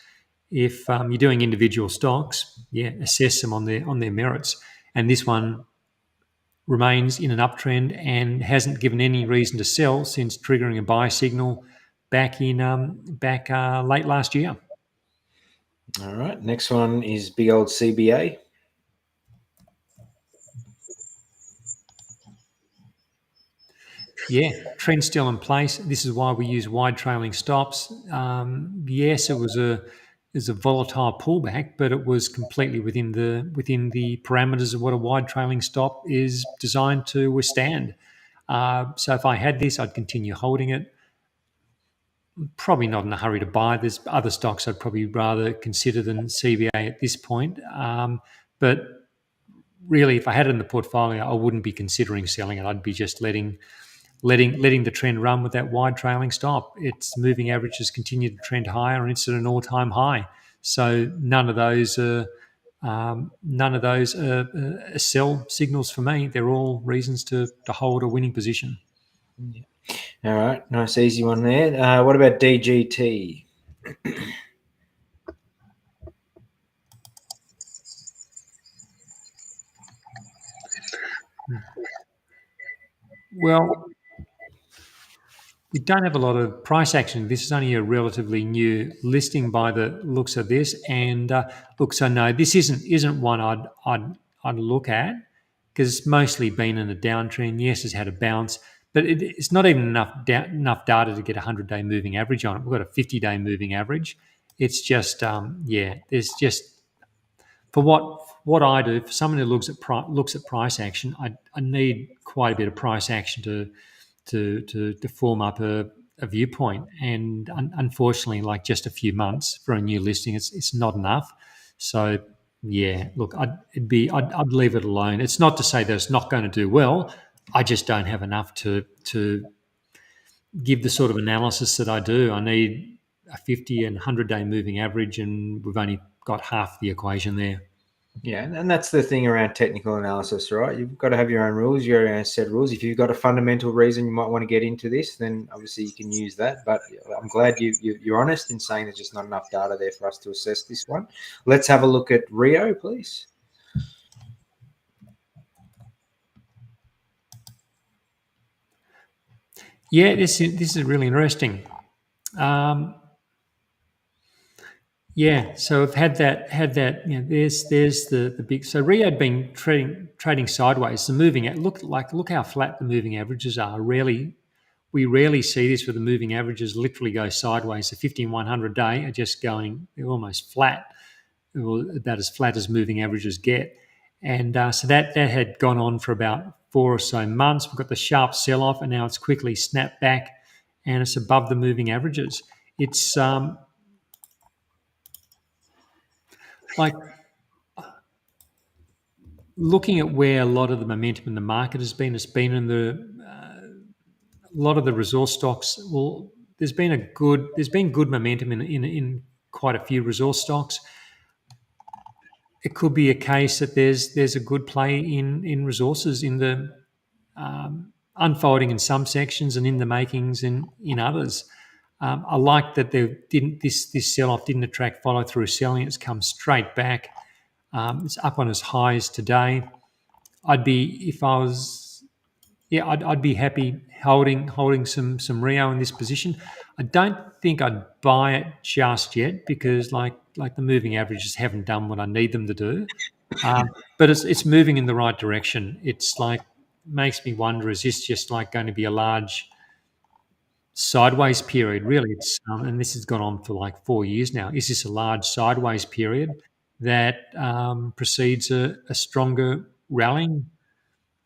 If you're doing individual stocks, assess them on their merits. And this one remains in an uptrend and hasn't given any reason to sell since triggering a buy signal back late last year. All right. Next one is big old CBA. Yeah, trend still in place. This is why we use wide trailing stops. Yes, it was a volatile pullback, but it was completely within the parameters of what a wide trailing stop is designed to withstand. So if I had this, I'd continue holding it. Probably not in a hurry to buy. There's other stocks I'd probably rather consider than CBA at this point. But really, if I had it in the portfolio, I wouldn't be considering selling it. I'd be just letting the trend run with that wide trailing stop. Its moving averages continue to trend higher, and it's at an all-time high. So none of those are sell signals for me. They're all reasons to hold a winning position. Yeah. All right, nice easy one there. What about DGT? Well, we don't have a lot of price action. This is only a relatively new listing by the looks of this. And so no, this isn't one I'd look at because it's mostly been in a downtrend. Yes, it's had a bounce, but it's not even enough data to get a 100-day moving average on it. We've got a 50-day moving average. It's just there's just for what I do, for someone who looks at price action, I need quite a bit of price action to form up a viewpoint. And unfortunately, like just a few months for a new listing, it's not enough. So yeah, look, I'd leave it alone. It's not to say that it's not going to do well. I just don't have enough to give the sort of analysis that I do. I need a 50 and 100-day moving average, and we've only got half the equation there. Yeah, and that's the thing around technical analysis, right? You've got to have your own rules, your own set rules. If you've got a fundamental reason you might want to get into this, then obviously you can use that. But I'm glad you're honest in saying there's just not enough data there for us to assess this one. Let's have a look at Rio, please. Yeah, this is really interesting. Yeah, so I've had that. You know, there's the big. So Rio had been trading sideways. The moving look how flat the moving averages are. We rarely see this where the moving averages literally go sideways. The 50 and 100 day are just going. They're almost flat, or about as flat as moving averages get. And so that had gone on for about 4 or so months. We've got the sharp sell off, and now it's quickly snapped back, and it's above the moving averages. It's like looking at where a lot of the momentum in the market has been, it's been in a lot of the resource stocks. Well, there's been good momentum in quite a few resource stocks. It could be a case that there's a good play in resources in the unfolding in some sections and in the makings in others. I like that this sell off didn't attract follow through selling. It's come straight back. It's up on its highs today. I'd be I'd be happy holding some Rio in this position. I don't think I'd buy it just yet because like the moving averages haven't done what I need them to do. But it's moving in the right direction. It's like makes me wonder: is this just like going to be a large sideways period? Really, it's and this has gone on for like 4 years now. Is this a large sideways period that precedes a stronger rallying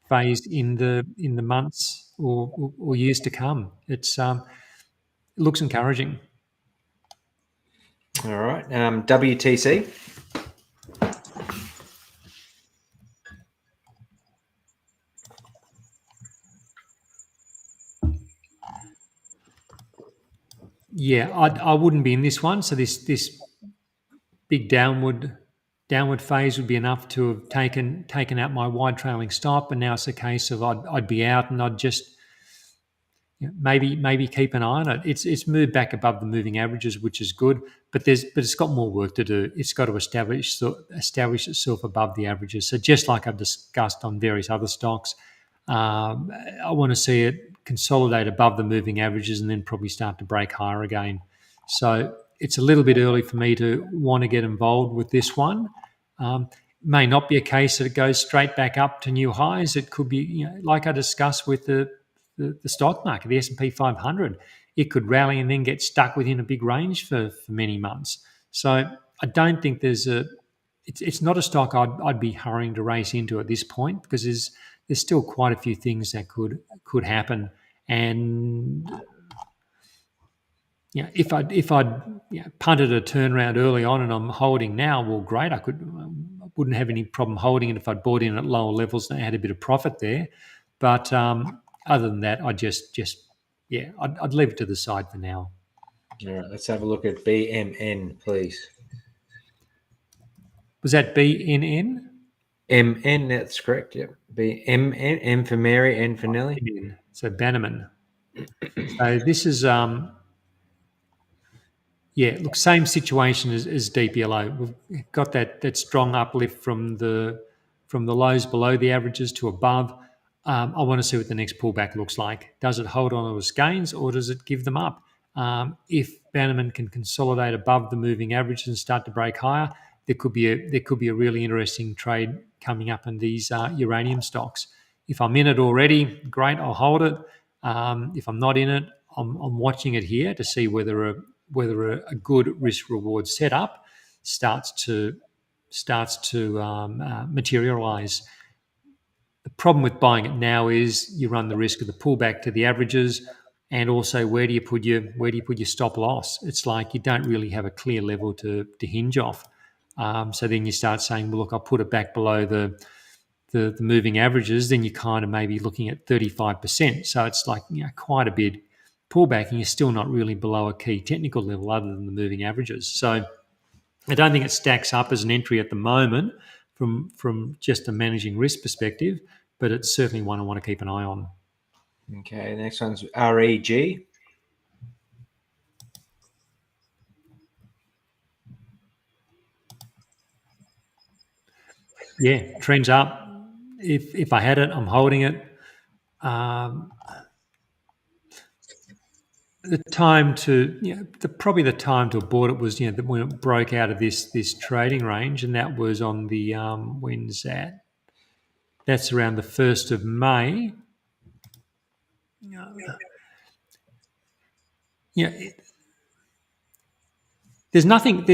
phase in the months or years to come? It looks encouraging. All right. WTC. Yeah, I wouldn't be in this one. So this big downward phase would be enough to have taken out my wide trailing stop, and now it's a case of I'd be out and I'd just maybe keep an eye on it. It's moved back above the moving averages, which is good, but it's got more work to do. It's got to establish itself above the averages. So just like I've discussed on various other stocks, I want to see it consolidate above the moving averages and then probably start to break higher again. So it's a little bit early for me to want to get involved with this one. May not be a case that it goes straight back up to new highs. It could be, like I discussed with the stock market, the S&P 500, it could rally and then get stuck within a big range for many months. So I don't think it's not a stock I'd be hurrying to race into at this point because there's still quite a few things that could happen. And if I'd punted a turnaround early on and I'm holding now, well, great. I wouldn't have any problem holding it if I'd bought in at lower levels and had a bit of profit there. But other than that, I'd I'd leave it to the side for now. All right, let's have a look at BMN, please. Was that BNN? MN, that's correct. Yep. BMN, M for Mary, N for Nelly. So Bannerman. So this is look, same situation as DPLO. We've got that strong uplift from the lows below the averages to above. I want to see what the next pullback looks like. Does it hold on to its gains or does it give them up? If Bannerman can consolidate above the moving averages and start to break higher, there could be a really interesting trade coming up in these uranium stocks. If I'm in it already, great, I'll hold it. If I'm not in it, I'm watching it here to see whether a good risk reward setup starts to materialize. The problem with buying it now is you run the risk of the pullback to the averages, and also where do you put your stop loss? It's like you don't really have a clear level to hinge off. So then you start saying, well, look, I'll put it back below the moving averages. Then you're kind of maybe looking at 35%. So it's like quite a bit pullback, and you're still not really below a key technical level other than the moving averages. So I don't think it stacks up as an entry at the moment from just a managing risk perspective, but it's certainly one I want to keep an eye on. Okay, the next one's REG. Yeah, trends up. If I had it, I'm holding it. The time to probably the time to have bought it was when it broke out of this trading range, and that was on the when's that? That's around the 1st of May. There's nothing.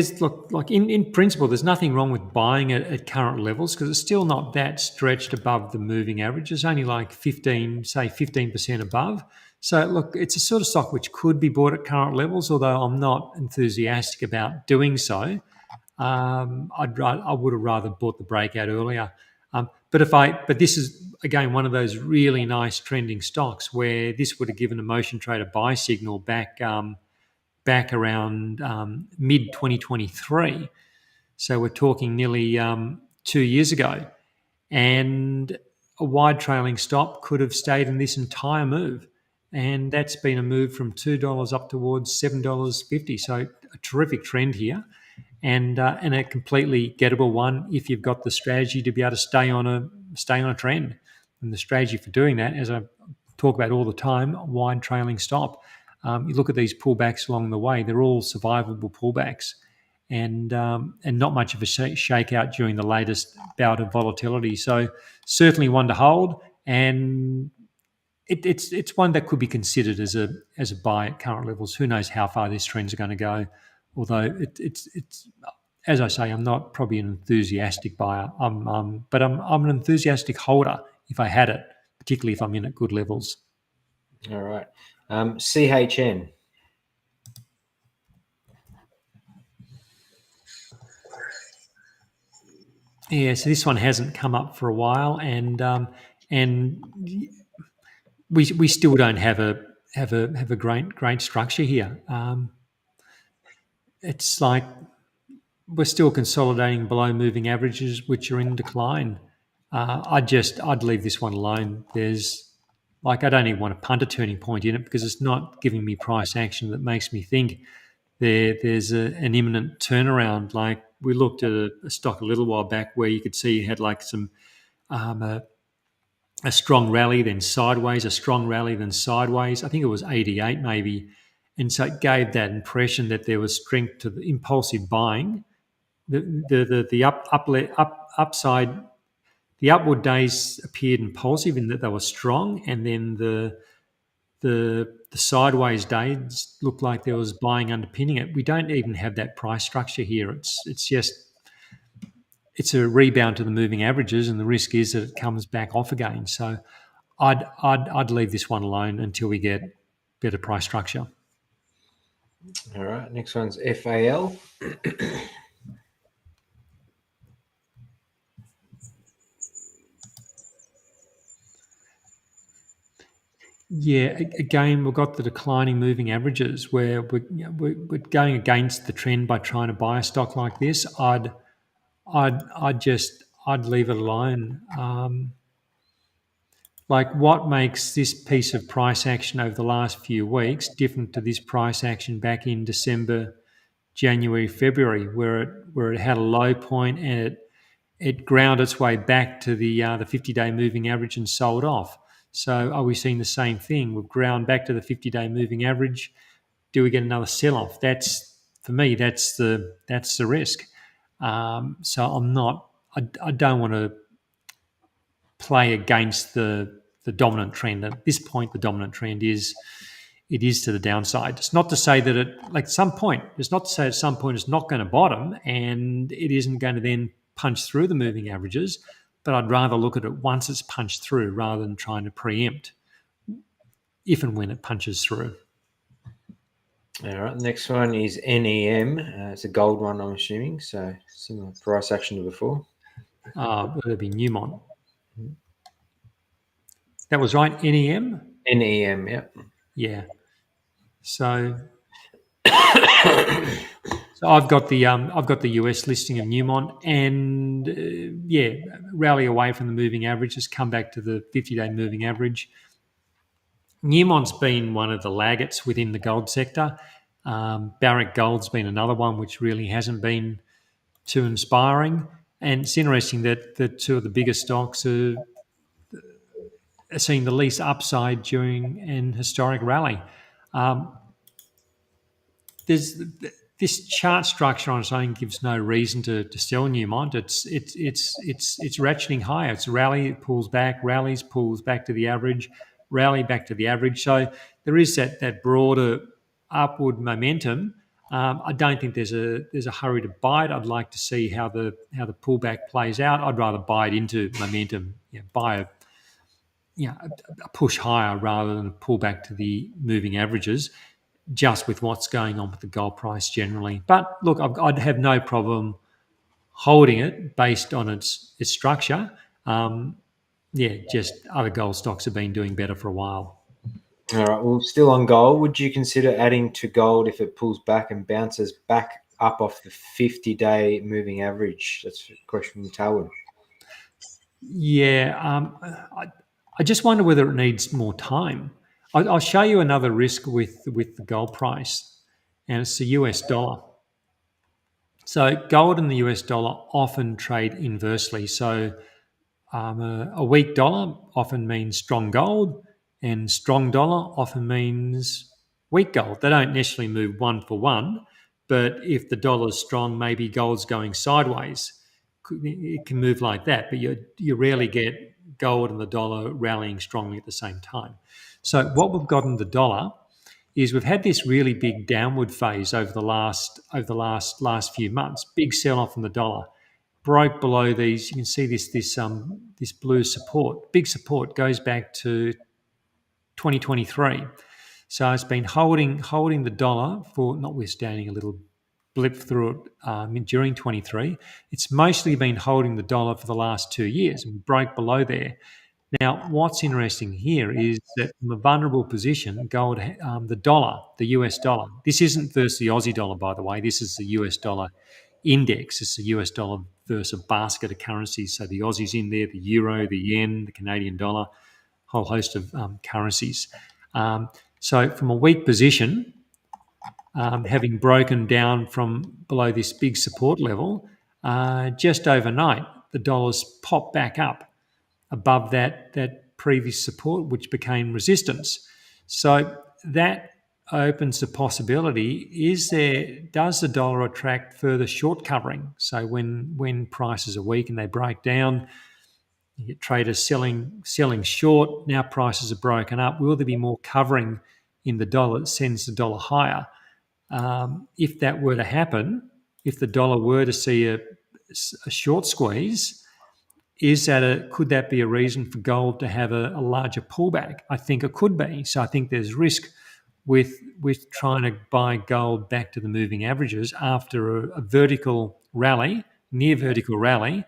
In principle, there's nothing wrong with buying it at current levels because it's still not that stretched above the moving average. It's only like 15% above. So look, it's a sort of stock which could be bought at current levels, although I'm not enthusiastic about doing so. I would have rather bought the breakout earlier. But this is again one of those really nice trending stocks where this would have given a motion trader buy signal back around mid 2023. So we're talking nearly 2 years ago, and a wide trailing stop could have stayed in this entire move. And that's been a move from $2 up towards $7.50. So a terrific trend here, and a completely gettable one if you've got the strategy to be able to stay on a trend. And the strategy for doing that, as I talk about all the time, wide trailing stop. You look at these pullbacks along the way; they're all survivable pullbacks, and not much of a shakeout during the latest bout of volatility. So certainly one to hold, and it's one that could be considered as a buy at current levels. Who knows how far these trends are going to go? Although it's as I say, I'm not probably an enthusiastic buyer. But I'm an enthusiastic holder if I had it, particularly if I'm in at good levels. All right, CHN. Yeah, so this one hasn't come up for a while, and we still don't have a great structure here. It's like we're still consolidating below moving averages, which are in decline. I'd leave this one alone. I don't even want to punt a turning point in it because it's not giving me price action that makes me think there's an imminent turnaround. Like we looked at a stock a little while back where you could see you had like some a strong rally, then sideways, a strong rally, then sideways. I think it was 88 maybe. And so it gave that impression that there was strength to the impulsive buying. The upside, the upward days appeared impulsive in that they were strong, and then the sideways days looked like there was buying underpinning it. We don't even have that price structure here. It's a rebound to the moving averages, and the risk is that it comes back off again. So I'd leave this one alone until we get better price structure. All right, next one's FAL. Yeah, again, we've got the declining moving averages where we're going against the trend by trying to buy a stock like this. I'd leave it alone. Like what makes this piece of price action over the last few weeks different to this price action back in December, January, February, where it had a low point and it ground its way back to the 50-day moving average and sold off. So are we seeing the same thing? We've ground back to the 50-day moving average. Do we get another sell-off? For me, that's the risk. So I'm not. I don't want to play against the dominant trend. At this point, the dominant trend is to the downside. It's not to say that at some point it's not going to bottom and it isn't going to then punch through the moving averages, but I'd rather look at it once it's punched through rather than trying to preempt if and when it punches through. All right, next one is NEM. It's a gold one, I'm assuming, so similar price action to before. It'd be Newmont. That was right, NEM? NEM, yeah. Yeah. So I've got the US listing of Newmont, and rally away from the moving average, has come back to the 50-day moving average. Newmont's been one of the laggards within the gold sector. Barrick Gold's been another one which really hasn't been too inspiring. And it's interesting that the two of the biggest stocks are seeing the least upside during an historic rally. There's this chart structure on its own gives no reason to sell Newmont. It's ratcheting higher. It's a rally, it pulls back, rallies, pulls back to the average, rally back to the average. So there is that broader upward momentum. I don't think there's a hurry to buy it. I'd like to see how the pullback plays out. I'd rather buy it into momentum, buy a push higher rather than a pull back to the moving averages, just with what's going on with the gold price generally. But look, I'd have no problem holding it based on its structure. Just other gold stocks have been doing better for a while. All right. Well, still on gold, would you consider adding to gold if it pulls back and bounces back up off the 50-day moving average? That's a question from Talwood. Yeah, I just wonder whether it needs more time. I'll show you another risk with the gold price, and it's the US dollar. So gold and the US dollar often trade inversely. So a weak dollar often means strong gold, and strong dollar often means weak gold. They don't necessarily move one for one, but if the dollar's strong, maybe gold's going sideways. It can move like that, but you rarely get gold and the dollar rallying strongly at the same time. So what we've got in the dollar is we've had this really big downward phase over the last few months, big sell off in the dollar. Broke below these. You can see this blue support. Big support goes back to 2023. So it's been holding the dollar for, notwithstanding a little blip through it during 23. It's mostly been holding the dollar for the last 2 years and broke below there. Now, what's interesting here is that from a vulnerable position, gold, the dollar, the US dollar, this isn't versus the Aussie dollar, by the way, this is the US dollar index. It's the US dollar versus a basket of currencies. So the Aussie's in there, the euro, the yen, the Canadian dollar, whole host of currencies. So from a weak position, having broken down from below this big support level, just overnight, the dollar's popped back up above that previous support, which became resistance. So that opens the possibility: does the dollar attract further short covering? So when prices are weak and they break down, you get traders selling short. Now prices are broken up. Will there be more covering in the dollar that sends the dollar higher? If that were to happen, if the dollar were to see a short squeeze, could that be a reason for gold to have a larger pullback? I think it could be. So I think there's risk with trying to buy gold back to the moving averages after a vertical rally, near vertical rally,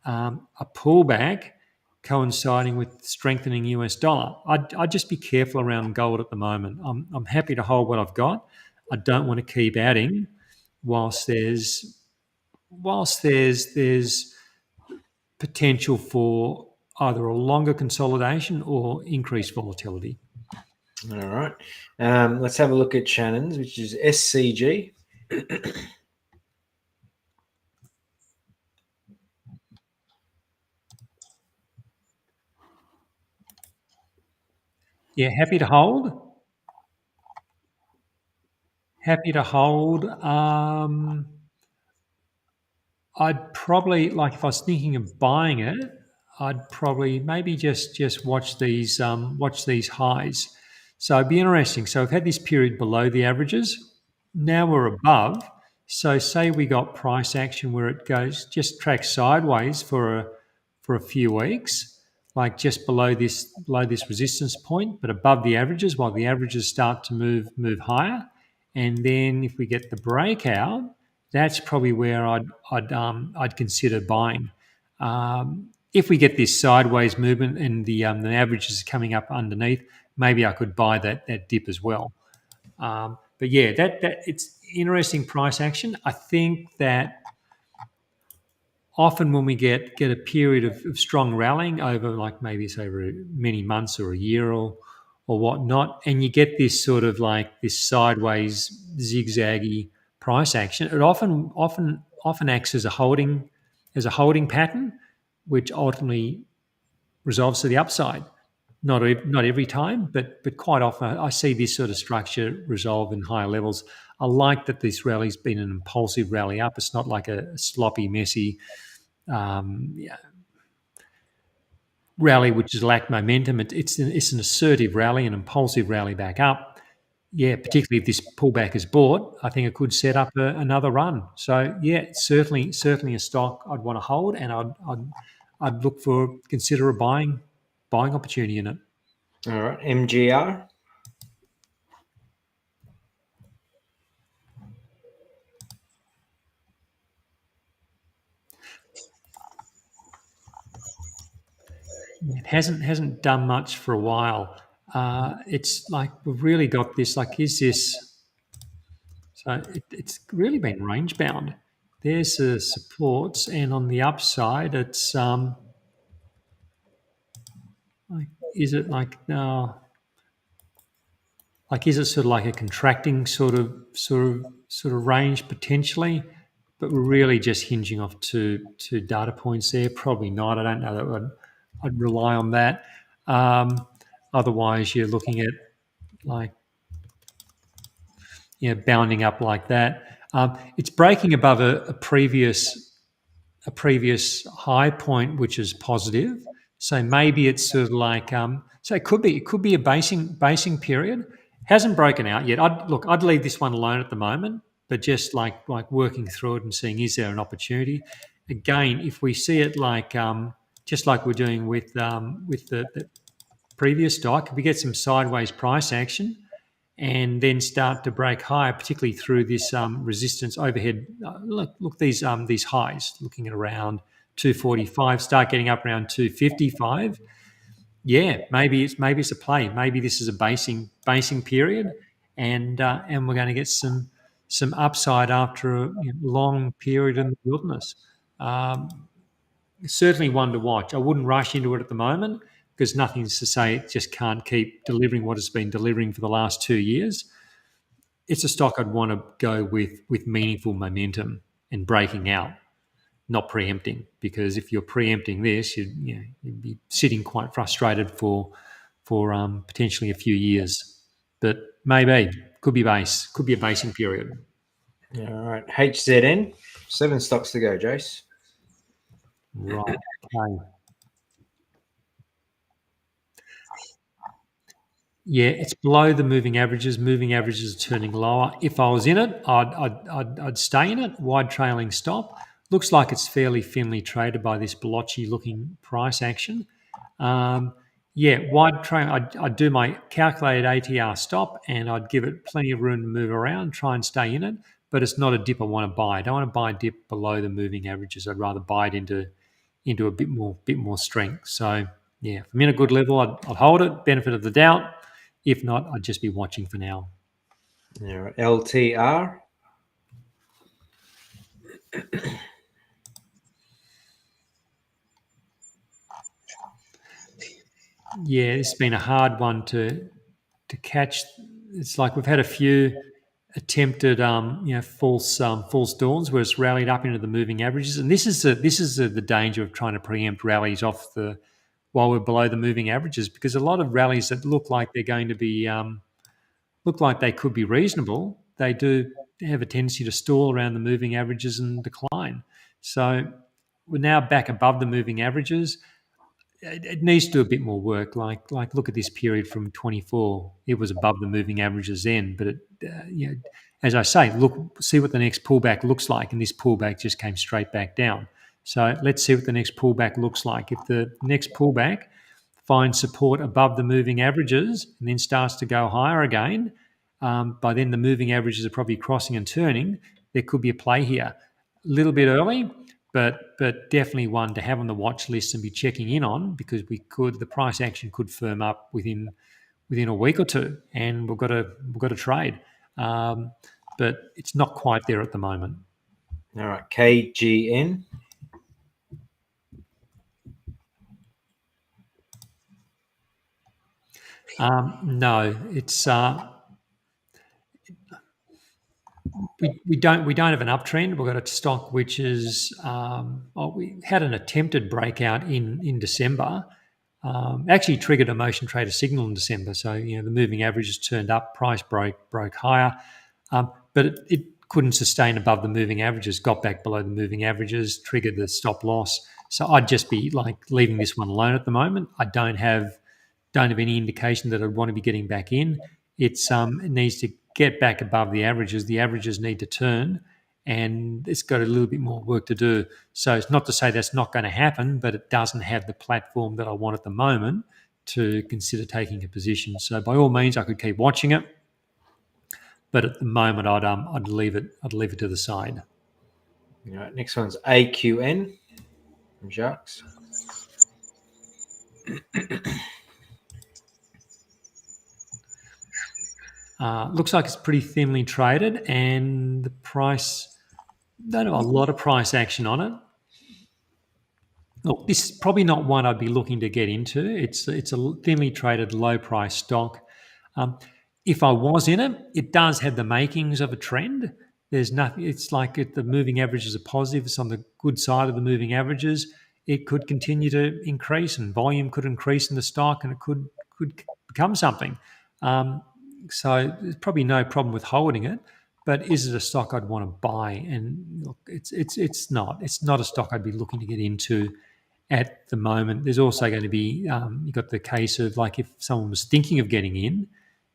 a pullback coinciding with strengthening US dollar. I'd just be careful around gold at the moment. I'm happy to hold what I've got. I don't want to keep adding whilst there's potential for either a longer consolidation or increased volatility. All right. Let's have a look at Shannon's, which is SCG. Yeah, happy to hold. Happy to hold. I'd probably, like, if I was thinking of buying it, I'd probably maybe just watch these highs. So it'd be interesting. So we've had this period below the averages. Now we're above. So say we got price action where it goes just tracks sideways for a few weeks, like just below this resistance point, but above the averages, while the averages start to move higher. And then if we get the breakout, that's probably where I'd consider buying. If we get this sideways movement and the averages coming up underneath, maybe I could buy that dip as well. But yeah, that it's interesting price action. I think that often when we get a period of strong rallying over, like maybe it's over many months or a year or whatnot, and you get this sort of like this sideways zigzaggy price action, it often acts as a holding pattern, which ultimately resolves to the upside. Not every time, but quite often I see this sort of structure resolve in higher levels. I like that this rally's been an impulsive rally up. It's not like a sloppy, messy rally which has lacked momentum. It's an assertive rally, an impulsive rally back up. Yeah, particularly if this pullback is bought, I think it could set up another run. So yeah, certainly a stock I'd want to hold, and I'd consider a buying opportunity in it. All right. MGR. It hasn't done much for a while. It's like we've really got this. Like, is this? So it's really been range bound. There's the supports, and on the upside, it's like, is it like like, is it sort of like a contracting sort of range potentially? But we're really just hinging off two data points there. Probably not. I don't know that I'd rely on that. Otherwise, you're looking at like, bounding up like that. It's breaking above a previous high point, which is positive. So maybe it's sort of like, so it could be a basing period. Hasn't broken out yet. I'd leave this one alone at the moment, but just like working through it and seeing, is there an opportunity? Again, if we see it like, just like we're doing with the previous stock, if we get some sideways price action and then start to break higher, particularly through this resistance overhead. Look these highs, looking at around 245, start getting up around 255. Yeah, maybe it's a play. Maybe this is a basing period, and we're going to get some upside after a long period in the wilderness. Certainly one to watch. I wouldn't rush into it at the moment because nothing's to say it just can't keep delivering what it's been delivering for the last 2 years. It's a stock I'd want to go with meaningful momentum and breaking out, not preempting. Because if you're preempting this, you'd be sitting quite frustrated for potentially a few years. But maybe could be a basing period. All right, HZN, 7 stocks to go, Jace. Right. Okay. Yeah, it's below the moving averages. Moving averages are turning lower. If I was in it, I'd stay in it. Wide trailing stop. Looks like it's fairly thinly traded by this blotchy looking price action. Wide trail. I'd do my calculated ATR stop, and I'd give it plenty of room to move around. Try and stay in it, but it's not a dip I want to buy. I don't want to buy a dip below the moving averages. I'd rather buy it into a bit more strength. So yeah, if I'm in a good level, I'd hold it. Benefit of the doubt. If not, I'd just be watching for now. All right, LTR. Yeah, it's been a hard one to catch. It's like we've had a few attempted false dawns where it's rallied up into the moving averages, and this is the danger of trying to preempt rallies off the while we're below the moving averages, because a lot of rallies that look like they're going to be look like they could be reasonable, they do have a tendency to stall around the moving averages and decline. So we're now back above the moving averages. It needs to do a bit more work. Like look at this period from 24. It was above the moving averages then, but as I say, see what the next pullback looks like, and this pullback just came straight back down. So let's see what the next pullback looks like. If the next pullback finds support above the moving averages and then starts to go higher again, by then the moving averages are probably crossing and turning. There could be a play here. A little bit early, but definitely one to have on the watch list and be checking in on, because the price action could firm up within a week or two, and we've got to trade. But it's not quite there at the moment. All right, KGN. No, it's we don't have an uptrend. We've got a stock which is we had an attempted breakout in December. Actually triggered a motion trader signal in December. So the moving averages turned up, price broke higher, but it couldn't sustain above the moving averages. Got back below the moving averages, triggered the stop loss. So I'd just be like leaving this one alone at the moment. I don't have any indication that I'd want to be getting back in. It needs to get back above the averages. The averages need to turn, and it's got a little bit more work to do. So it's not to say that's not going to happen, but it doesn't have the platform that I want at the moment to consider taking a position. So by all means, I could keep watching it, but at the moment, I'd leave it to the side. All right, next one's AQN from Jacques. Looks like it's pretty thinly traded, and the price, don't have a lot of price action on it. Look, this is probably not one I'd be looking to get into. It's a thinly traded, low price stock. Um, if I was in it, it does have the makings of a trend. There's nothing. It's like the moving averages are positive. It's on the good side of the moving averages. It could continue to increase, and volume could increase in the stock, and it could become something. Um, so there's probably no problem with holding it. But is it a stock I'd want to buy? And look, it's not. It's not a stock I'd be looking to get into at the moment. There's also going to be you've got the case of, like, if someone was thinking of getting in,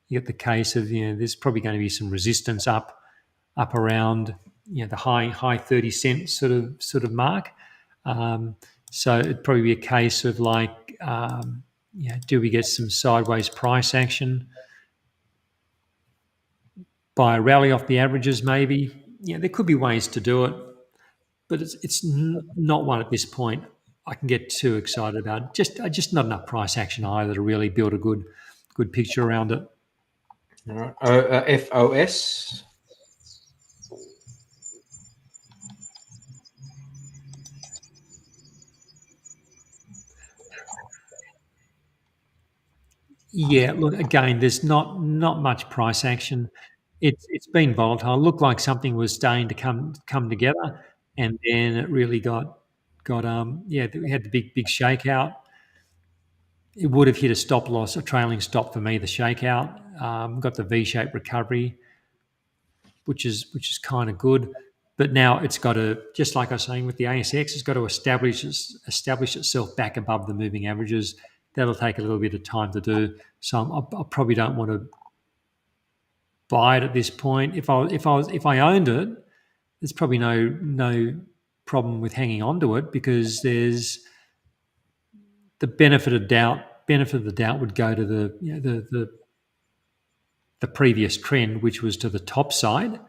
you got the case of, there's probably going to be some resistance up around the high 30 cents sort of mark. So it'd probably be a case of, like, do we get some sideways price action, buy a rally off the averages maybe? There could be ways to do it, but it's not one at this point I can get too excited about. Just not enough price action either to really build a good picture around it. All right. FOS. Yeah, look, again, there's not much price action. It's been volatile. Looked like something was starting to come together, and then it really got we had the big shakeout. It would have hit a stop loss, a trailing stop for me. The shakeout got the V-shaped recovery, which is kind of good. But now it's got to, just like I was saying with the ASX, it's got to establish itself back above the moving averages. That'll take a little bit of time to do. So I probably don't want to buy it at this point. If I owned it, there's probably no problem with hanging on to it, because there's the benefit of doubt. Benefit of the doubt would go to the previous trend, which was to the top side.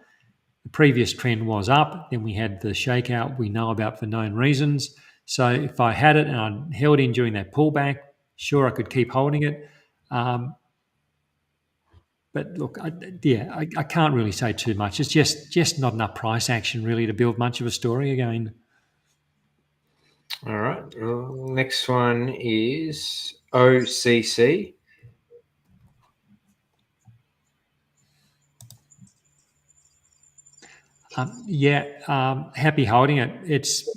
The previous trend was up. Then we had the shakeout we know about for known reasons. So if I had it and I held in during that pullback, sure, I could keep holding it. But look, I can't really say too much. It's just not enough price action really to build much of a story again. All right. Next one is OCC. Happy holding it. It's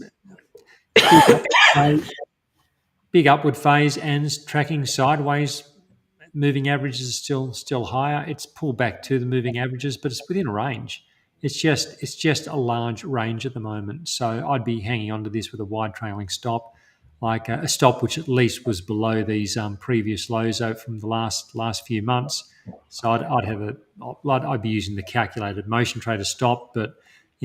big upward phase and tracking sideways. Moving averages is still higher. It's pulled back to the moving averages, but it's within a range. It's just a large range at the moment. So I'd be hanging on to this with a wide trailing stop, like a stop which at least was below these previous lows from the last few months. So I'd be using the calculated motion trader stop, but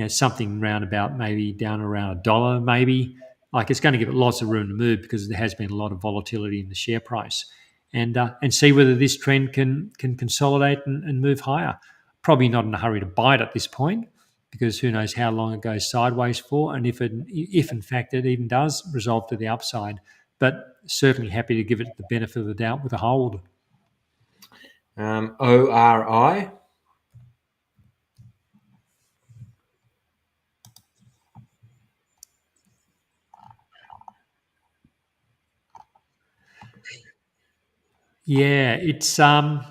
something round about maybe down around $1 maybe. Like, it's going to give it lots of room to move because there has been a lot of volatility in the share price, and see whether this trend can consolidate and move higher. Probably not in a hurry to buy it at this point, because who knows how long it goes sideways for, and if in fact it even does resolve to the upside. But certainly happy to give it the benefit of the doubt with a hold. ORI. Yeah, it's been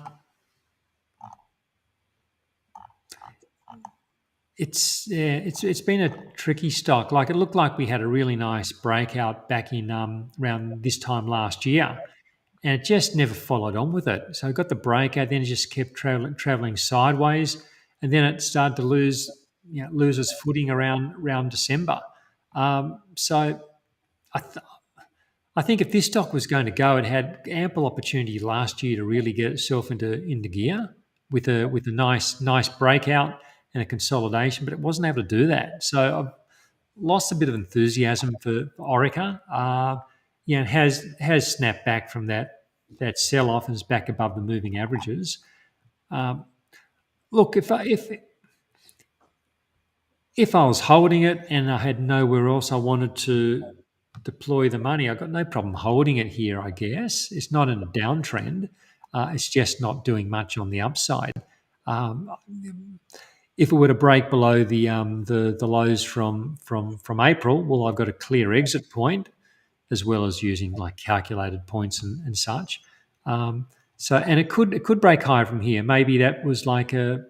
a tricky stock. Like, it looked like we had a really nice breakout back in around this time last year, and it just never followed on with it. So it got the breakout, then it just kept traveling sideways, and then it started to lose its footing around December. So I think if this stock was going to go, it had ample opportunity last year to really get itself into gear with a nice breakout and a consolidation, but it wasn't able to do that. So I've lost a bit of enthusiasm for Orica. It has snapped back from that sell off and is back above the moving averages. Look, if I was holding it and I had nowhere else I wanted to deploy the money, I've got no problem holding it here, I guess. It's not in a downtrend. It's just not doing much on the upside. Um, if it were to break below the lows from April, well, I've got a clear exit point, as well as using like calculated points and such. And it could break higher from here. Maybe that was like a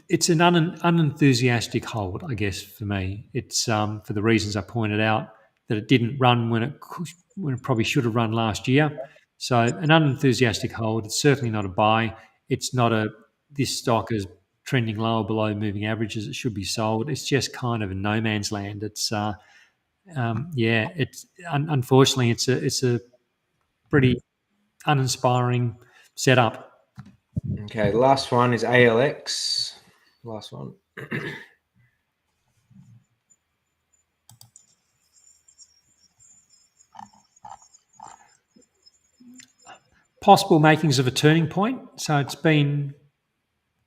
it's an unenthusiastic hold, I guess, for me. It's for the reasons I pointed out, that it didn't run when it probably should have run last year. So an unenthusiastic hold. It's certainly not a buy. It's not this stock is trending lower below moving averages. It should be sold. It's just kind of a no man's land. It's unfortunately it's a pretty uninspiring setup. Okay, last one is ALX. Last one. Possible makings of a turning point. So it's been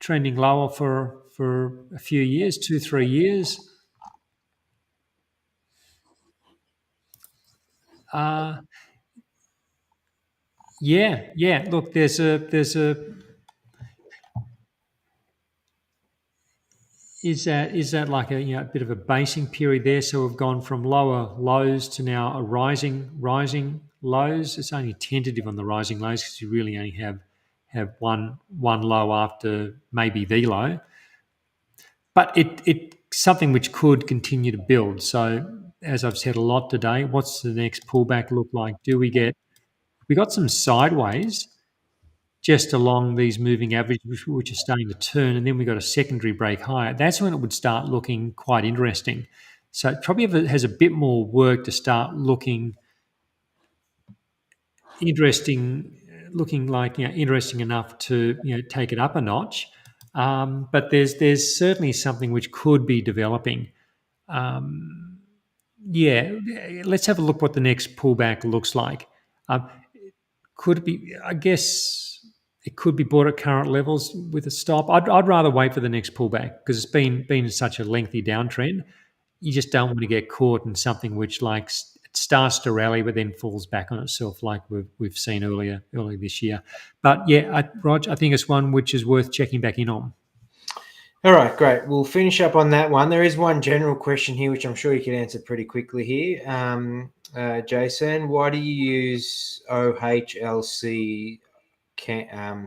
trending lower for a few years, 2-3 years. Yeah. Look, there's a is that like a bit of a basing period there? So we've gone from lower lows to now a rising lows. It's only tentative on the rising lows because you really only have one low after maybe the low. But it's something which could continue to build. So as I've said a lot today, what's the next pullback look like? We got some sideways just along these moving averages, which are starting to turn, and then we got a secondary break higher. That's when it would start looking quite interesting. So it probably has a bit more work to start looking interesting, interesting enough to take it up a notch. But there's certainly something which could be developing. Let's have a look what the next pullback looks like. Could be, I guess, it could be bought at current levels with a stop. I'd rather wait for the next pullback because it's been such a lengthy downtrend. You just don't want to get caught in something which it starts to rally but then falls back on itself, like we've seen earlier this year. But yeah, Rog, I think it's one which is worth checking back in on. All right, great. We'll finish up on that one. There is one general question here, which I'm sure you can answer pretty quickly here. Jason, why do you use OHLC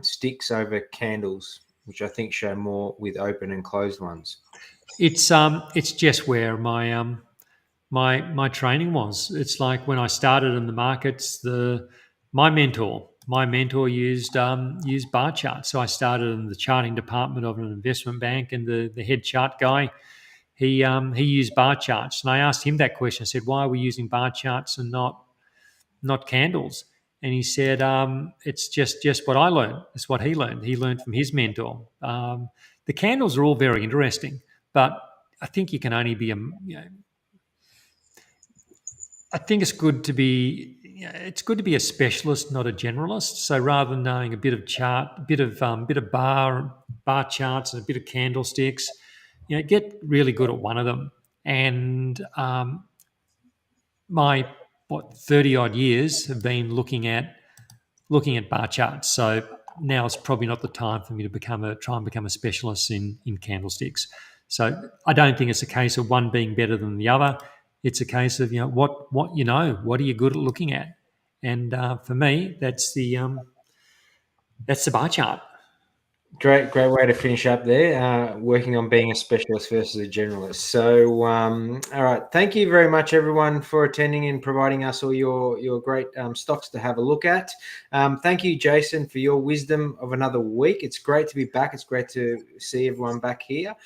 sticks over candles, which I think show more with open and closed ones? It's just where my training was. It's like when I started in the markets, my mentor used bar charts. So I started in the charting department of an investment bank, and the head chart guy, he used bar charts. And I asked him that question. I said, "Why are we using bar charts and not candles?" And he said, "It's just what I learned. It's what he learned. He learned from his mentor." The candles are all very interesting, but I think you can only be I think it's good to be a specialist, not a generalist. So rather than knowing a bit of bar charts and a bit of candlesticks, get really good at one of them. And my 30 odd years have been looking at bar charts. So now it's probably not the time for me to try and become a specialist in candlesticks. So I don't think it's a case of one being better than the other. It's a case of what are you good at looking at, and for me that's the bar chart. Great way to finish up there. Working on being a specialist versus a generalist. So, all right. Thank you very much, everyone, for attending and providing us all your great stocks to have a look at. Thank you, Jason, for your wisdom of another week. It's great to be back. It's great to see everyone back here.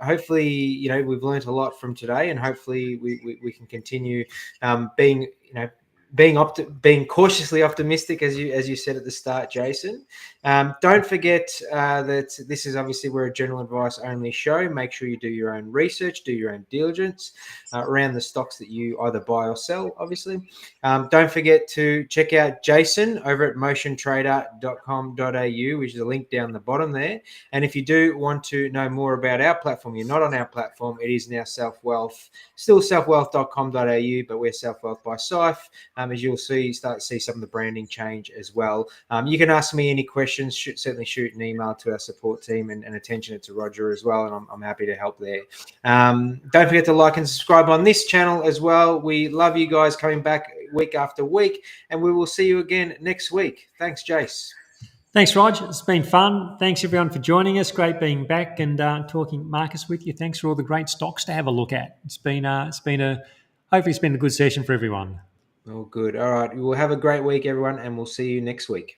Hopefully, we've learned a lot from today, and hopefully we can continue being, being cautiously optimistic, as you said at the start, Jason. Don't forget that this is obviously we're a general advice only show. Make sure you do your own research, do your own diligence around the stocks that you either buy or sell, obviously. Don't forget to check out Jason over at motiontrader.com.au, which is a link down the bottom there. And if you do want to know more about our platform, you're not on our platform, it is now Selfwealth, still selfwealth.com.au, but we're Selfwealth by Syfe. As you'll start to see some of the branding change as well. You can ask me any questions, certainly shoot an email to our support team and attention it to Roger as well, and I'm happy to help there. Don't forget to like and subscribe on this channel as well. We love you guys coming back week after week, and we will see you again next week. Thanks, Jace. Thanks, Rog. It's been fun. Thanks, everyone, for joining us. Great being back and talking markets with you. Thanks for all the great stocks to have a look at. Hopefully it's been a good session for everyone. Oh, good. All right. We'll have a great week, everyone, and we'll see you next week.